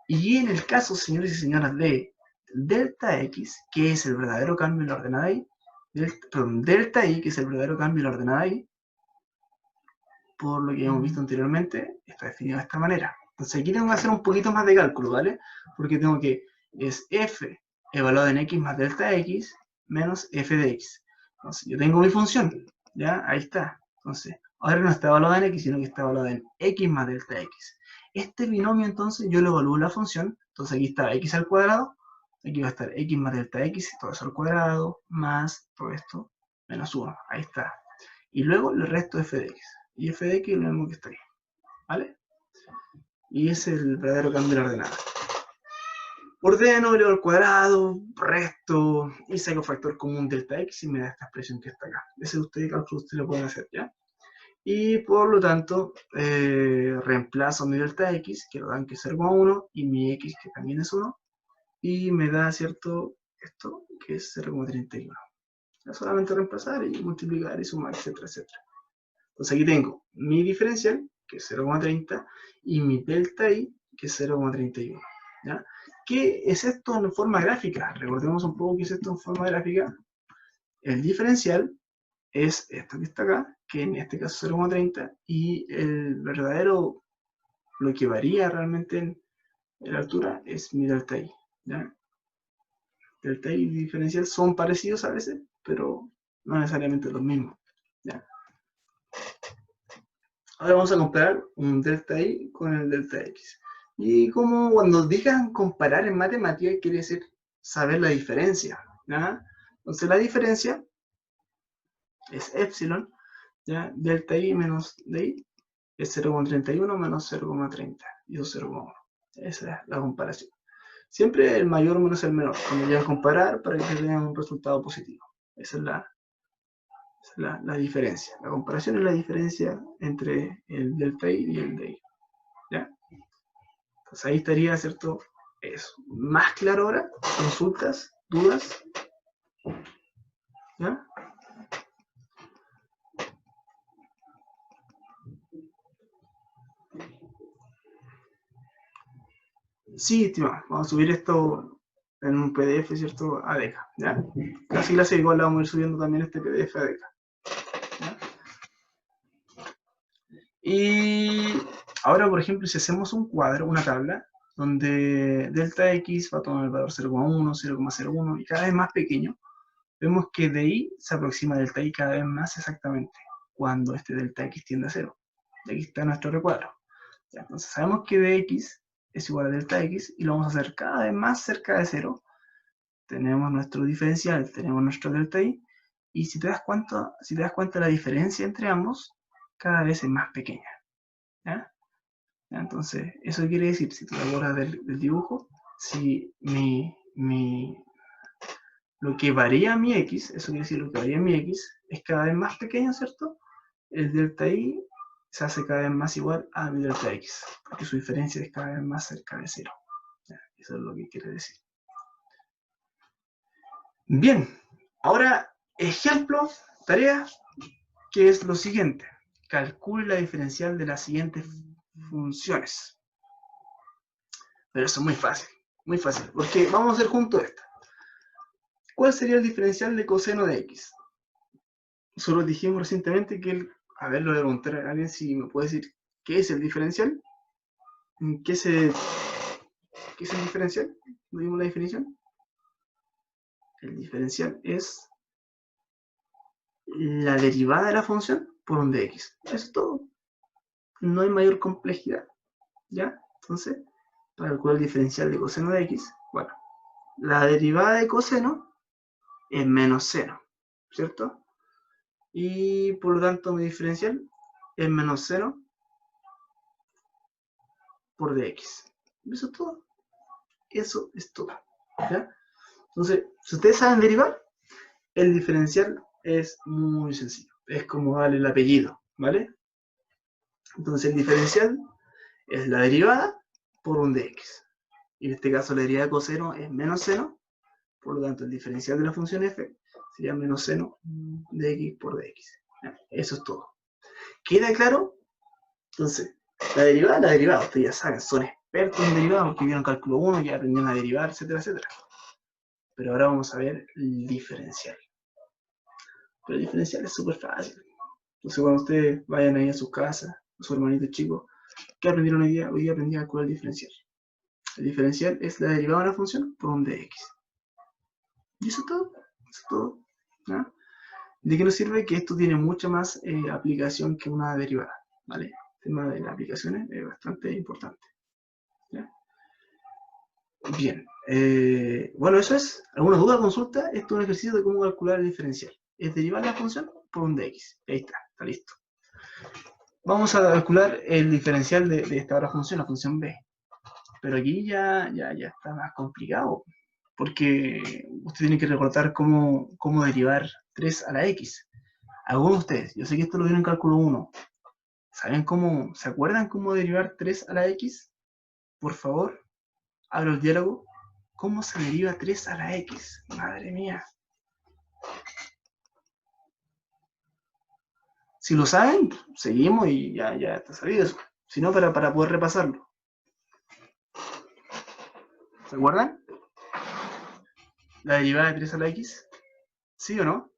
Y en el caso, señores y señoras, de delta x, que es el verdadero cambio en la ordenada y, delta y, que es el verdadero cambio en la ordenada y, por lo que hemos visto anteriormente, está definido de esta manera. Entonces aquí tengo que hacer un poquito más de cálculo, ¿vale? Porque tengo que, es f evaluado en x más delta x menos f de x. Entonces yo tengo mi función, ¿ya? Ahí está. Entonces, ahora no está evaluada en x, sino que está evaluada en x más delta x. Este binomio entonces yo lo evalúo en la función, entonces aquí está x al cuadrado, aquí va a estar x más delta x, todo eso al cuadrado, más todo esto, menos 1, ahí está. Y luego el resto de f de x. Y f de x es lo mismo que está ahí, ¿vale? Y ese es el verdadero cambio de la ordenada. Ordeno, elevo al cuadrado, resto, y saco factor común delta x y me da esta expresión que está acá. Ese ustedes cálculo ustedes lo pueden hacer, ¿ya? Y por lo tanto, reemplazo mi delta x, que lo dan que es 0,1, y mi x, que también es 1, y me da, ¿cierto? Esto, que es 0,31. Es solamente reemplazar y multiplicar y sumar, etcétera, etcétera. Entonces aquí tengo mi diferencial, que es 0,30, y mi delta I, que es 0,31. ¿Ya? ¿Qué es esto en forma gráfica? Recordemos un poco qué es esto en forma gráfica. El diferencial es esto que está acá, que en este caso es 0,30, y el verdadero, lo que varía realmente en la altura, es mi delta I. ¿Ya? Delta I y diferencial son parecidos a veces, pero no necesariamente los mismos. ¿Ya? Ahora vamos a comparar un delta I con el delta X. Y como cuando digan comparar en matemática, quiere decir saber la diferencia. ¿Ya? Entonces la diferencia es epsilon, ¿ya? Delta I menos DI es 0,31 menos 0,30. Y eso es 0,1. Esa es la comparación. Siempre el mayor menos el menor, cuando llegan a comparar para que tengan un resultado positivo. Esa es la diferencia. La comparación es la diferencia entre el delta I y el DI. ¿Ya? Entonces ahí estaría, ¿cierto? Eso. Más claro ahora, consultas, dudas, ¿ya? Sí, estimado, vamos a subir esto en un PDF, ¿cierto? A DECA, ¿ya? Casi clase igual la vamos a ir subiendo también este PDF a DECA. ¿Ya? Y ahora, por ejemplo, si hacemos un cuadro, una tabla, donde delta X va a tomar el valor 0,1, 0,01 y cada vez más pequeño, vemos que de I se aproxima a delta I cada vez más exactamente cuando este delta X tiende a 0. Y aquí está nuestro recuadro. Ya, entonces sabemos que dx es igual a delta X y lo vamos a hacer cada vez más cerca de 0. Tenemos nuestro diferencial, tenemos nuestro delta I, y si te das cuenta, la diferencia entre ambos cada vez es más pequeña. ¿Ya? ¿Ya? Entonces, eso quiere decir, si tú te acuerdas del dibujo, si lo que varía mi x, eso quiere decir lo que varía mi x, es cada vez más pequeño, ¿cierto? El delta y se hace cada vez más igual a mi delta x, porque su diferencia es cada vez más cerca de cero. ¿Ya? Eso es lo que quiere decir. Bien, ahora ejemplo, tarea, que es lo siguiente. Calcule la diferencial de las siguientes funciones. Pero eso es muy fácil, porque vamos a hacer juntos esta. ¿Cuál sería el diferencial de coseno de x? Nosotros dijimos recientemente que a ver, lo voy a preguntar a alguien si me puede decir qué es el diferencial. ¿Qué es el diferencial? ¿No dimos la definición? El diferencial es la derivada de la función por un dx. Eso es todo. No hay mayor complejidad. ¿Ya? Entonces, para calcular el diferencial de coseno de x, bueno, la derivada de coseno es menos seno, ¿cierto? Y por lo tanto mi diferencial es menos seno por dx. Eso es todo. Eso es todo. ¿Ya? Entonces, si ustedes saben derivar, el diferencial es muy sencillo. Es como darle el apellido, ¿vale? Entonces el diferencial es la derivada por un dx. Y en este caso la derivada de coseno es menos seno, por lo tanto el diferencial de la función f sería menos seno de x por dx. Eso es todo. ¿Queda claro? Entonces, la derivada, ustedes ya saben, son expertos en derivadas porque vieron cálculo 1, ya aprendieron a derivar, etcétera, etcétera. Pero ahora vamos a ver el diferencial. Pero el diferencial es súper fácil. Entonces, cuando ustedes vayan ahí a sus casas, a su hermanito chico, ¿qué aprendieron hoy día? Hoy día aprendí a calcular el diferencial. El diferencial es la derivada de una función por un dx. Y eso es todo. Eso es todo. ¿No? ¿De qué nos sirve? Que esto tiene mucha más aplicación que una derivada. ¿Vale? El tema de las aplicaciones es bastante importante. ¿Ya? Bien. Bueno, eso es. ¿Alguna duda, consulta? Esto es un ejercicio de cómo calcular el diferencial. Es derivar la función por un dx. Ahí está listo. Vamos a calcular el diferencial de esta otra función, la función b. Pero aquí ya está más complicado, porque usted tiene que recordar cómo derivar 3 a la x. Algunos de ustedes, yo sé que esto lo vieron en cálculo 1. ¿Se acuerdan cómo derivar 3 a la x? Por favor, abro el diálogo. ¿Cómo se deriva 3 a la x? Madre mía. Si lo saben, seguimos y ya está sabido eso. Si no, para poder repasarlo. ¿Se acuerdan? La derivada de 3 a la x. ¿Sí o no?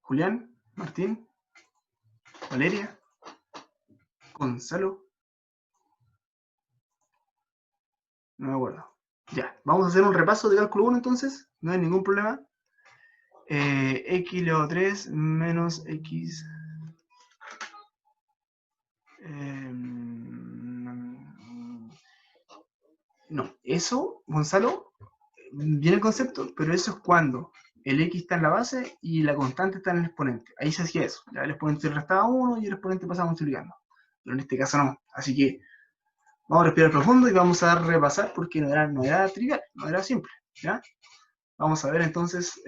Julián, Martín, Valeria, Gonzalo. No me acuerdo. Ya, vamos a hacer un repaso de cálculo 1 entonces. No hay ningún problema. X elevado a 3 menos X. No, eso, Gonzalo, viene el concepto, pero eso es cuando el X está en la base y la constante está en el exponente. Ahí se hacía eso. Ya el exponente restaba 1 y el exponente pasaba multiplicando. Pero en este caso no. Así que vamos a respirar profundo y vamos a repasar porque no era trivial, no era simple. ¿Ya? Vamos a ver entonces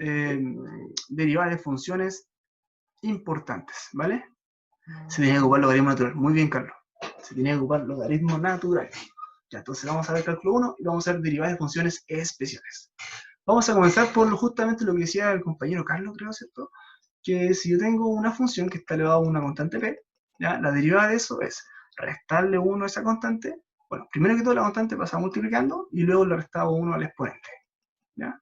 derivadas de funciones importantes, ¿vale? Se tenía que ocupar logaritmo natural. Muy bien, Carlos. Se tenía que ocupar logaritmo natural. Ya, entonces vamos a ver cálculo 1 y vamos a ver derivadas de funciones especiales. Vamos a comenzar por justamente lo que decía el compañero Carlos, creo, ¿cierto? Que si yo tengo una función que está elevada a una constante p, ¿ya? La derivada de eso es restarle 1 a esa constante. Bueno, primero que todo la constante pasa multiplicando y luego le restaba 1 al exponente. ¿Ya?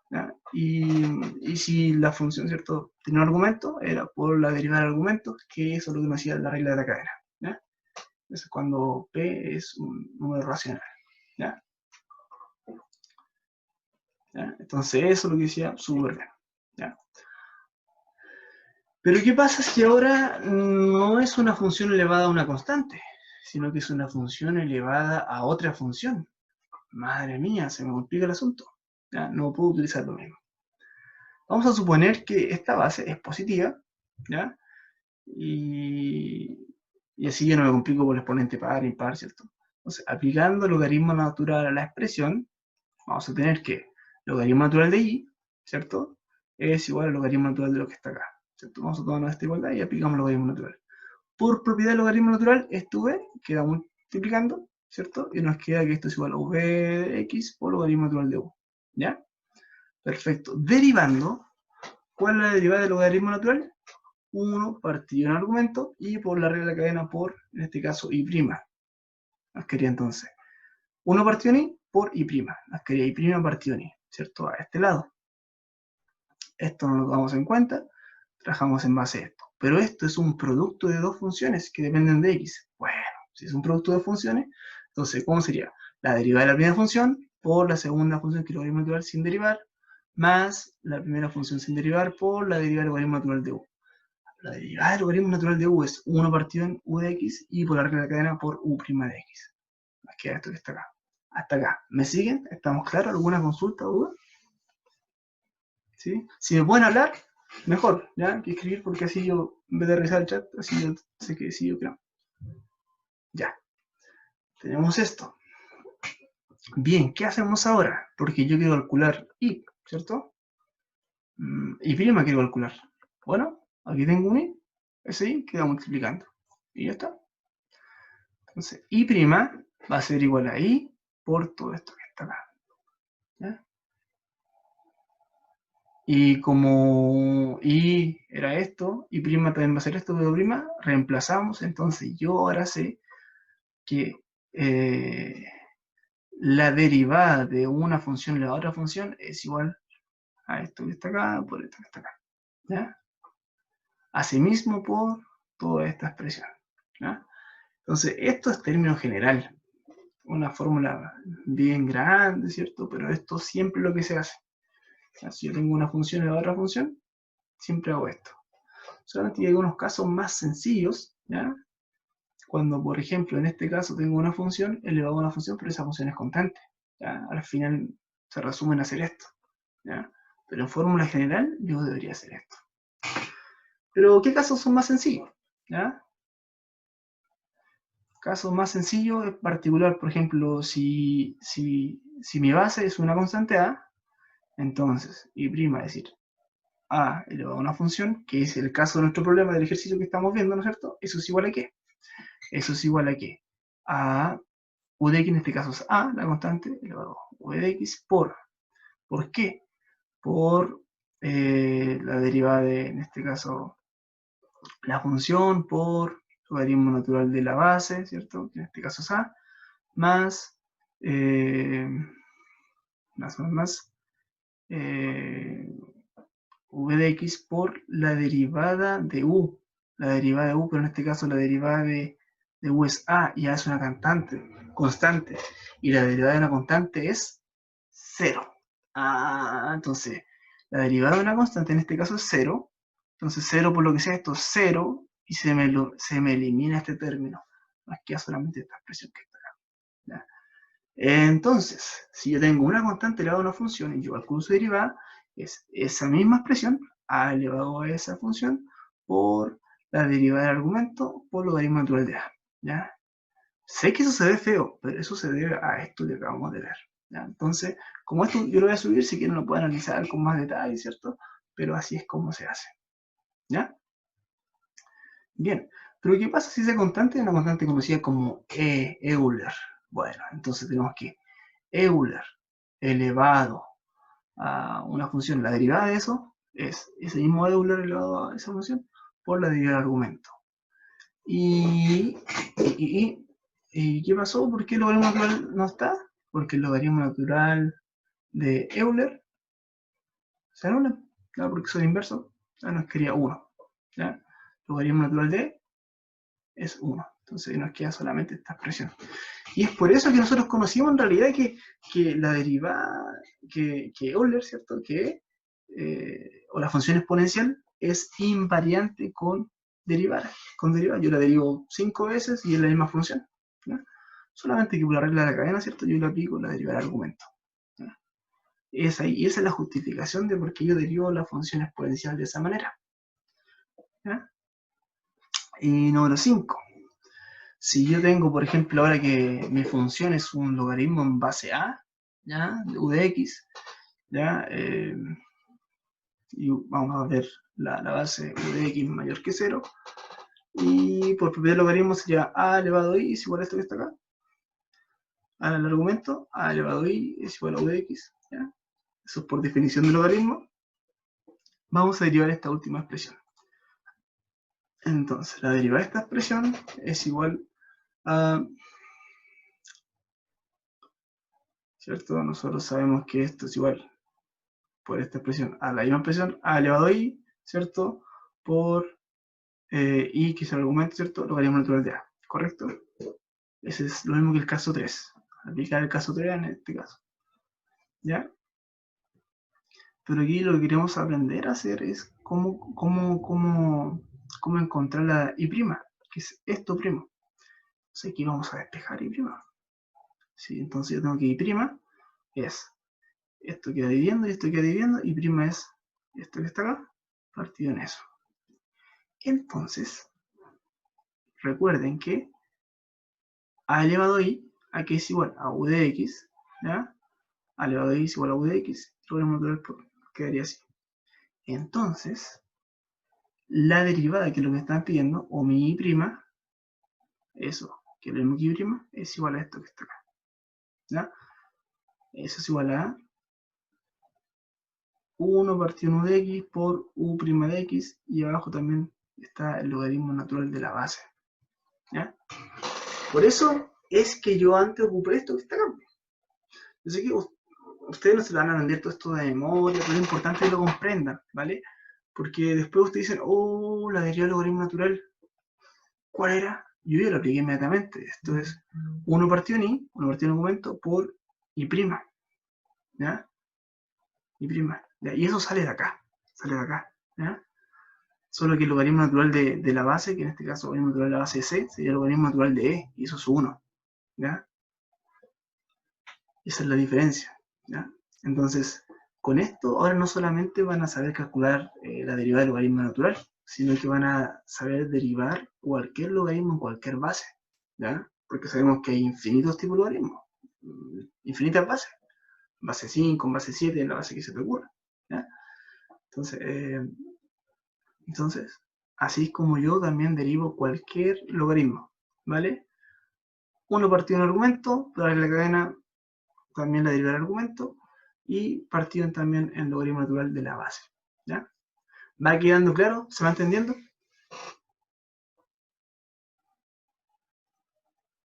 ¿Ya? Y si la función, ¿cierto?, tiene un argumento, era por la derivada del argumento, que eso es lo que me hacía la regla de la cadena. ¿Ya? Eso es cuando P es un número racional. ¿Ya? ¿Ya? Entonces eso es lo que decía súper bien. ¿Ya? Pero ¿qué pasa si ahora no es una función elevada a una constante, sino que es una función elevada a otra función? Madre mía, se me complica el asunto. ¿Ya? No puedo utilizar lo mismo. Vamos a suponer que esta base es positiva, ¿ya? Y así yo no me complico por el exponente par, impar, ¿cierto? Entonces, aplicando el logaritmo natural a la expresión, vamos a tener que el logaritmo natural de y, ¿cierto? Es igual al logaritmo natural de lo que está acá, ¿cierto? Vamos a tomarnos esta igualdad y aplicamos el logaritmo natural. Por propiedad del logaritmo natural, esto v queda multiplicando, ¿cierto? Y nos queda que esto es igual a v de x por logaritmo natural de u, ¿ya? Perfecto. Derivando, ¿cuál es la derivada del logaritmo natural? 1 partido en argumento y por la regla de la cadena por, en este caso, y'. Nos quería entonces 1 partido en y por y'. Nos quería y' partido en y, ¿cierto? A este lado. Esto no lo tomamos en cuenta, trabajamos en base a esto. Pero esto es un producto de dos funciones que dependen de x. Bueno, si es un producto de funciones, entonces, ¿cómo sería? La derivada de la primera función por la segunda función, que es el logaritmo natural sin derivar, más la primera función sin derivar por la derivada del logaritmo natural de u. La derivada del logaritmo natural de u es 1 partido en u de x y por la regla de la cadena por u' de x. Nos queda esto que está acá. Hasta acá. ¿Me siguen? ¿Estamos claros? ¿Alguna consulta o duda? ¿Sí? Si me pueden hablar, mejor, ¿ya? Que escribir, porque así yo, en vez de revisar el chat, así yo sé que sí o que no. Ya. Tenemos esto. Bien, ¿qué hacemos ahora? Porque yo quiero calcular y, ¿cierto? Y' quiero calcular. Bueno, aquí tengo un y, ese y queda multiplicando. Y ya está. Entonces, y' va a ser igual a i por todo esto que está acá. ¿Ya? Y como y era esto, y' también va a ser esto, pero prima, reemplazamos. Entonces yo ahora sé que la derivada de una función y la otra función es igual a esto que está acá por esto que está acá. ¿Ya? Asimismo por toda esta expresión. ¿Ya? Entonces, esto es término general. Una fórmula bien grande, ¿cierto? Pero esto siempre es lo que se hace. O sea, si yo tengo una función y la otra función, siempre hago esto. Solamente hay algunos casos más sencillos, ¿ya? Cuando, por ejemplo, en este caso tengo una función elevado a una función, pero esa función es constante. ¿Ya? Al final se resume en hacer esto. ¿Ya? Pero en fórmula general yo debería hacer esto. Pero, ¿qué casos son más sencillos? ¿Ya? Casos más sencillos en particular, por ejemplo, si mi base es una constante a, entonces, y', es decir, a elevado a una función, que es el caso de nuestro problema del ejercicio que estamos viendo, ¿no es cierto? ¿Eso es igual a qué? Eso es igual a qué? A u de x, en este caso es a, la constante, elevado a u de x ¿por qué? Por la derivada de, en este caso, la función por logaritmo natural de la base, ¿cierto? Que en este caso es a, más, v de x por la derivada de u. La derivada de u, pero en este caso la derivada de u es a, y a es una constante. Y la derivada de una constante es 0. Ah, entonces, la derivada de una constante en este caso es 0. Entonces 0 por lo que sea esto es 0 y se me elimina este término. Más que solamente esta expresión que está acá. ¿Ya? Entonces, si yo tengo una constante elevada a una función y yo calculo su derivada, es esa misma expresión a elevado a esa función por la derivada del argumento por logaritmo natural de a. ¿Ya? Sé que eso se ve feo, pero eso se debe a esto que acabamos de ver. ¿Ya? Entonces, como esto yo lo voy a subir, si quieren lo pueden analizar con más detalle, ¿cierto? Pero así es como se hace. ¿Ya? Bien, pero ¿qué pasa si esa constante es una constante conocida como Euler? Bueno, entonces tenemos que Euler elevado a una función, la derivada de eso es ese mismo Euler elevado a esa función por la derivada del argumento. ¿Y qué pasó? ¿Por qué el logaritmo natural no está? Porque el logaritmo natural de Euler se anula, ¿ya? Porque son inversos, ya nos quería 1. ¿Ya? El logaritmo natural de es 1. Entonces nos queda solamente esta expresión. Y es por eso que nosotros conocimos en realidad que la derivada, que Euler, ¿cierto? O la función exponencial es invariante con derivada. Yo la derivo 5 veces y es la misma función. ¿Ya? Solamente que por la regla de la cadena, ¿cierto? Yo le aplico la derivada del argumento. ¿Ya? Y esa es la justificación de por qué yo derivo la función exponencial de esa manera. ¿ya? Y número 5. Si yo tengo, por ejemplo, ahora que mi función es un logaritmo en base A, ¿ya? De u de x, ¿ya? Y vamos a ver la base u de x mayor que 0. Y por propiedad del logaritmo sería a elevado a i es igual a esto que está acá. Ahora el argumento, a elevado a i es igual a u de x, ¿ya? Eso es por definición del logaritmo. Vamos a derivar esta última expresión. Entonces, la derivada de esta expresión es igual a... ¿Cierto? Nosotros sabemos que esto es igual por esta expresión a la misma expresión a elevado a i, ¿cierto? Por i, que es el argumento, ¿cierto? Logaritmo natural de a, ¿correcto? Ese es lo mismo que el caso 3. Aplicar el caso 3 en este caso. ¿Ya? Pero aquí lo que queremos aprender a hacer es cómo encontrar la i', que es esto primo. Entonces aquí vamos a despejar i'. ¿Sí? Entonces yo tengo que i' es esto queda dividiendo y esto queda dividiendo, y prima es esto que está acá, partido en eso. Entonces, recuerden que a elevado a i, aquí es igual a u de x, ¿ya? A elevado a i es igual a u de x, logaritmo natural quedaría así. Entonces, la derivada, que es lo que me están pidiendo, o mi i', eso, que es lo mismo que i', es igual a esto que está acá, ¿ya? Eso es igual a 1 partido en u de x por u' de x, y abajo también está el logaritmo natural de la base, ¿ya? Por eso es que yo antes ocupé esto que está acá. Yo sé que ustedes no se lo van a aprender todo esto de memoria, pero es importante que lo comprendan, ¿vale? Porque después ustedes dicen, oh, la derivada del logaritmo natural, ¿cuál era? Yo ya lo apliqué inmediatamente. Esto es 1 partido en i, 1 partido en argumento, por i', ¿ya? I', ¿ya? Y eso sale de acá, ¿ya? Solo que el logaritmo natural de la base, que en este caso el logaritmo natural de la base de c, sería el logaritmo natural de e, y eso es 1, ¿ya? Esa es la diferencia, ¿ya? Entonces, con esto, ahora no solamente van a saber calcular la derivada del logaritmo natural, sino que van a saber derivar cualquier logaritmo en cualquier base, ¿ya? Porque sabemos que hay infinitos tipos de logaritmos, infinitas bases, base 5, base 7, la base que se te ocurra, ¿ya? Entonces, así es como yo también derivo cualquier logaritmo, ¿vale? 1 partido en argumento, darle la cadena, también la derivada del argumento, y partido también en logaritmo natural de la base, ¿ya? ¿Va quedando claro? ¿Se va entendiendo?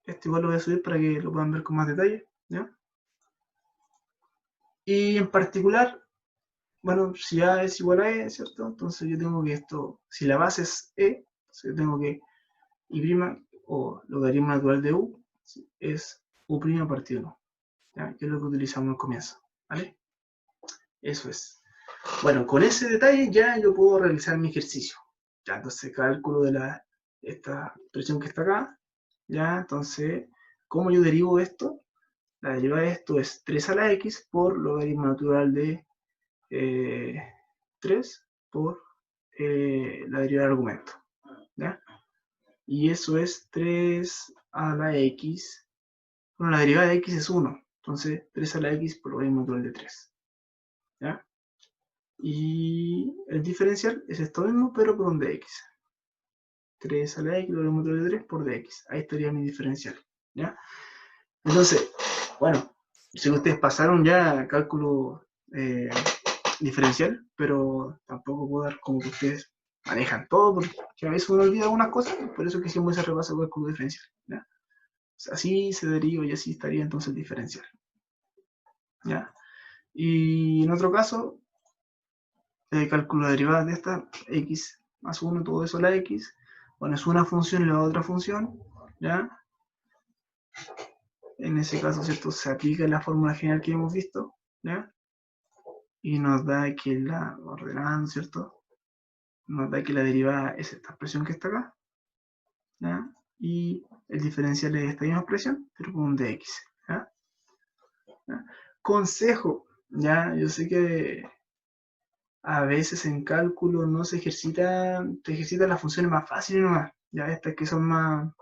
Esto igual lo voy a subir para que lo puedan ver con más detalle, ¿ya? Y en particular, bueno, si A es igual a E, ¿cierto? Entonces yo tengo que esto, si la base es E, entonces yo tengo que I' o logaritmo natural de U es U' partido 1, ¿ya? Que es lo que utilizamos al comienzo, ¿vale? Eso es. Bueno, con ese detalle ya yo puedo realizar mi ejercicio. Ya, entonces cálculo de esta expresión que está acá. Ya, entonces, ¿cómo yo derivo esto? La derivada de esto es 3 a la x por logaritmo natural de 3 por la derivada del argumento. ¿Ya? Y eso es 3 a la x. Bueno, la derivada de x es 1. Entonces, 3 a la x por logaritmo natural de 3. ¿Ya? Y el diferencial es esto mismo, pero por un dx. 3 a la x, logaritmo natural de 3 por dx. Ahí estaría mi diferencial, ¿ya? Entonces, bueno, si ustedes pasaron ya cálculo diferencial, pero tampoco puedo dar como que ustedes manejan todo, porque a veces uno olvida algunas cosas, por eso que hicimos ese repaso de cálculo diferencial, ¿ya? O sea, así se deriva y así estaría entonces el diferencial, ¿ya? Y en otro caso, cálculo de derivadas de esta, x más 1, todo eso a la x, bueno, es una función y la otra función, ¿ya? En ese caso, ¿cierto? Se aplica la fórmula general que hemos visto, ¿ya? Y nos da que la, ordenando, ¿cierto? Nos da que la derivada es esta expresión que está acá, ¿ya? Y el diferencial es esta misma expresión, pero con un dx, ¿ya? ¿Ya? Consejo, ¿ya? Yo sé que a veces en cálculo no se ejercitan, te ejercitan las funciones más fáciles nomás. Ya estas que son más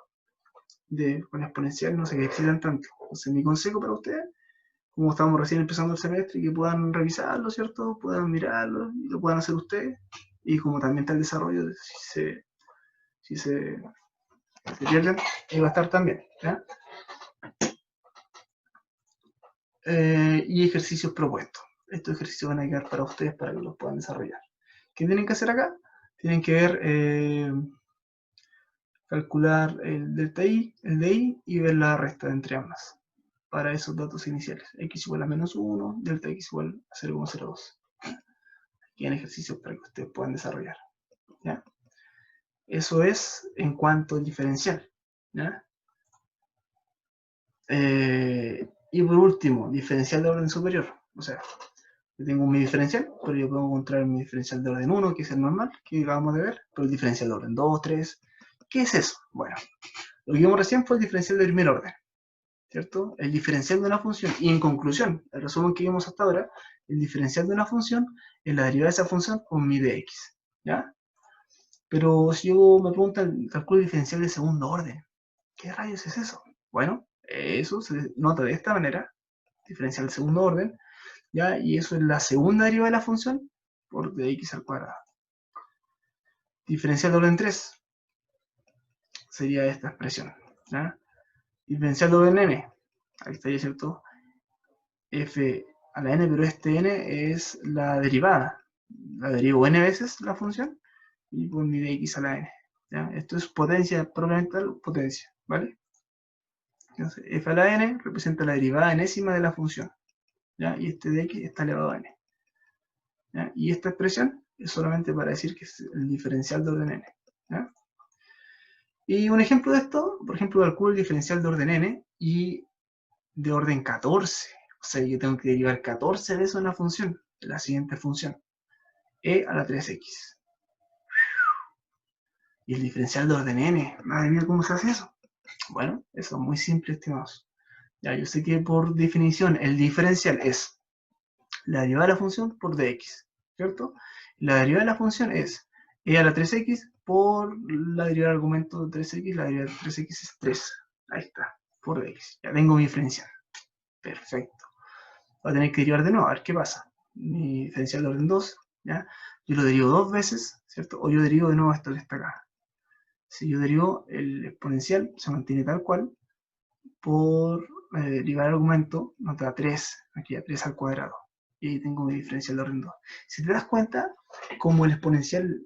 con exponencial no se ejercitan tanto. Entonces mi consejo para ustedes, como estamos recién empezando el semestre, que puedan revisarlo, ¿cierto? Puedan mirarlo y lo puedan hacer ustedes. Y como también está el desarrollo, si se pierden, ahí va a estar también, ¿ya? Y ejercicios propuestos. Estos ejercicios van a quedar para ustedes para que los puedan desarrollar. ¿Qué tienen que hacer acá? Tienen que ver, calcular el delta i, el de i y ver la resta entre ambas para esos datos iniciales. X igual a menos 1, delta x igual a 0,02. Aquí hay ejercicios para que ustedes puedan desarrollar, ¿ya? Eso es en cuanto al diferencial, ¿ya? Y por último, diferencial de orden superior. O sea, yo tengo mi diferencial, pero yo puedo encontrar mi diferencial de orden 1, que es el normal, que acabamos de ver, pero el diferencial de orden 2, 3. ¿Qué es eso? Bueno, lo que vimos recién fue el diferencial de primer orden, ¿cierto? El diferencial de una función. Y en conclusión, el resumen que vimos hasta ahora, el diferencial de una función es la derivada de esa función con mi de x, ¿ya? Pero si yo me preguntan, calculo el diferencial de segundo orden, ¿qué rayos es eso? Bueno, eso se nota de esta manera, diferencial de segundo orden, ¿ya? Y eso es la segunda derivada de la función por dx al cuadrado. Diferencial de orden 3 sería esta expresión, ¿ya? Diferencial de orden n, ahí está, ¿cierto? F a la n, pero este n es la derivada. La derivo n veces la función y por mi dx a la n, ¿ya? Esto es potencia, propiamente tal, potencia, ¿vale? Entonces, f a la n representa la derivada enésima de la función, ¿ya? Y este dx está elevado a n, ¿ya? Y esta expresión es solamente para decir que es el diferencial de orden n, ¿ya? Y un ejemplo de esto, por ejemplo, calculo el diferencial de orden n y de orden 14. O sea, yo tengo que derivar 14 veces una función, la siguiente función, e a la 3x. Y el diferencial de orden n, madre mía, ¿cómo se hace eso? Bueno, eso es muy simple, estimados. Ya, yo sé que por definición el diferencial es la derivada de la función por dx, ¿cierto? La derivada de la función es e a la 3x por la derivada del argumento de 3x, la derivada de 3x es 3. Ahí está, por dx. Ya tengo mi diferencial. Perfecto. Voy a tener que derivar de nuevo, a ver qué pasa. Mi diferencial de orden 2, ¿ya? Yo lo derivo dos veces, ¿cierto? O yo derivo de nuevo esto que está acá. Si yo derivo el exponencial, se mantiene tal cual, por derivar el argumento, nos da 3, aquí a 3 al cuadrado. Y ahí tengo mi diferencial de orden 2. Si te das cuenta, como el exponencial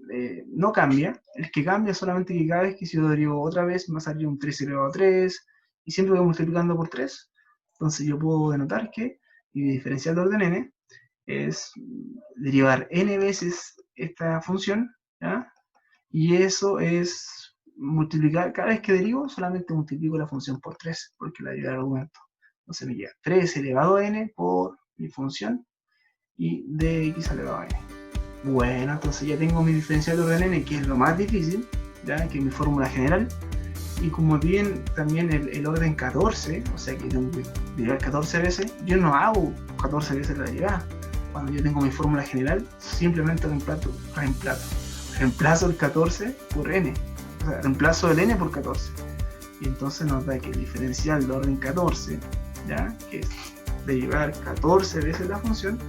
no cambia, el que cambia solamente que cada vez que si yo derivo otra vez, me va a salir un 3 elevado a 3, y siempre voy multiplicando por 3. Entonces yo puedo denotar que mi diferencial de orden n es derivar n veces esta función, ¿ya? Y eso es multiplicar, cada vez que derivo solamente multiplico la función por 3, porque la derivada del argumento. Entonces me queda 3 elevado a n por mi función y dx elevado a n. Bueno, entonces ya tengo mi diferencial de orden n, que es lo más difícil, ¿ya? Que es mi fórmula general. Y como bien también el orden 14, o sea que tengo que derivar 14 veces, yo no hago 14 veces la derivada. Cuando yo tengo mi fórmula general, simplemente reemplazo el 14 por n. O sea, reemplazo el n por 14. Y entonces nos da que el diferencial de orden 14, ¿ya? Que es derivar 14 veces la función,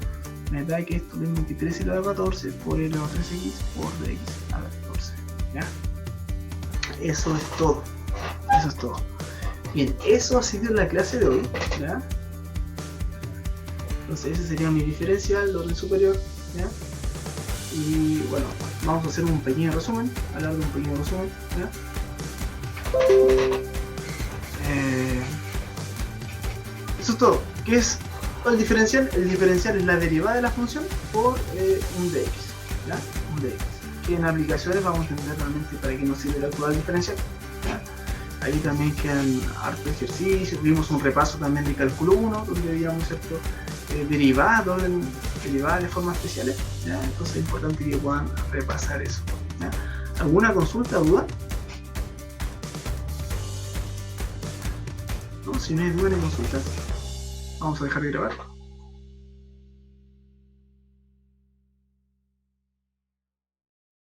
me da que esto es 23 elevado a 14 por elevado a 3x por dx a la 14, ¿ya? Eso es todo. Eso es todo. Bien, eso ha sido la clase de hoy, ¿ya? Entonces ese sería mi diferencial de orden superior, ¿ya? Y bueno, vamos a hacer un pequeño resumen, hablar de un pequeño resumen, ¿ya? Eso es todo. ¿Qué es el diferencial? El diferencial es la derivada de la función por un dx, ¿ya? Un dx. Que en aplicaciones vamos a entender realmente para qué nos sirve calcular el diferencial, ¿ya? Ahí también quedan hartos ejercicios, vimos un repaso también de cálculo 1, donde veíamos, ¿cierto? Derivadas de formas especiales, ¿ya? Entonces es importante que puedan repasar eso, ¿ya? ¿Alguna consulta o duda? ¿No? Si no hay duda ni consultas, vamos a dejar de grabar.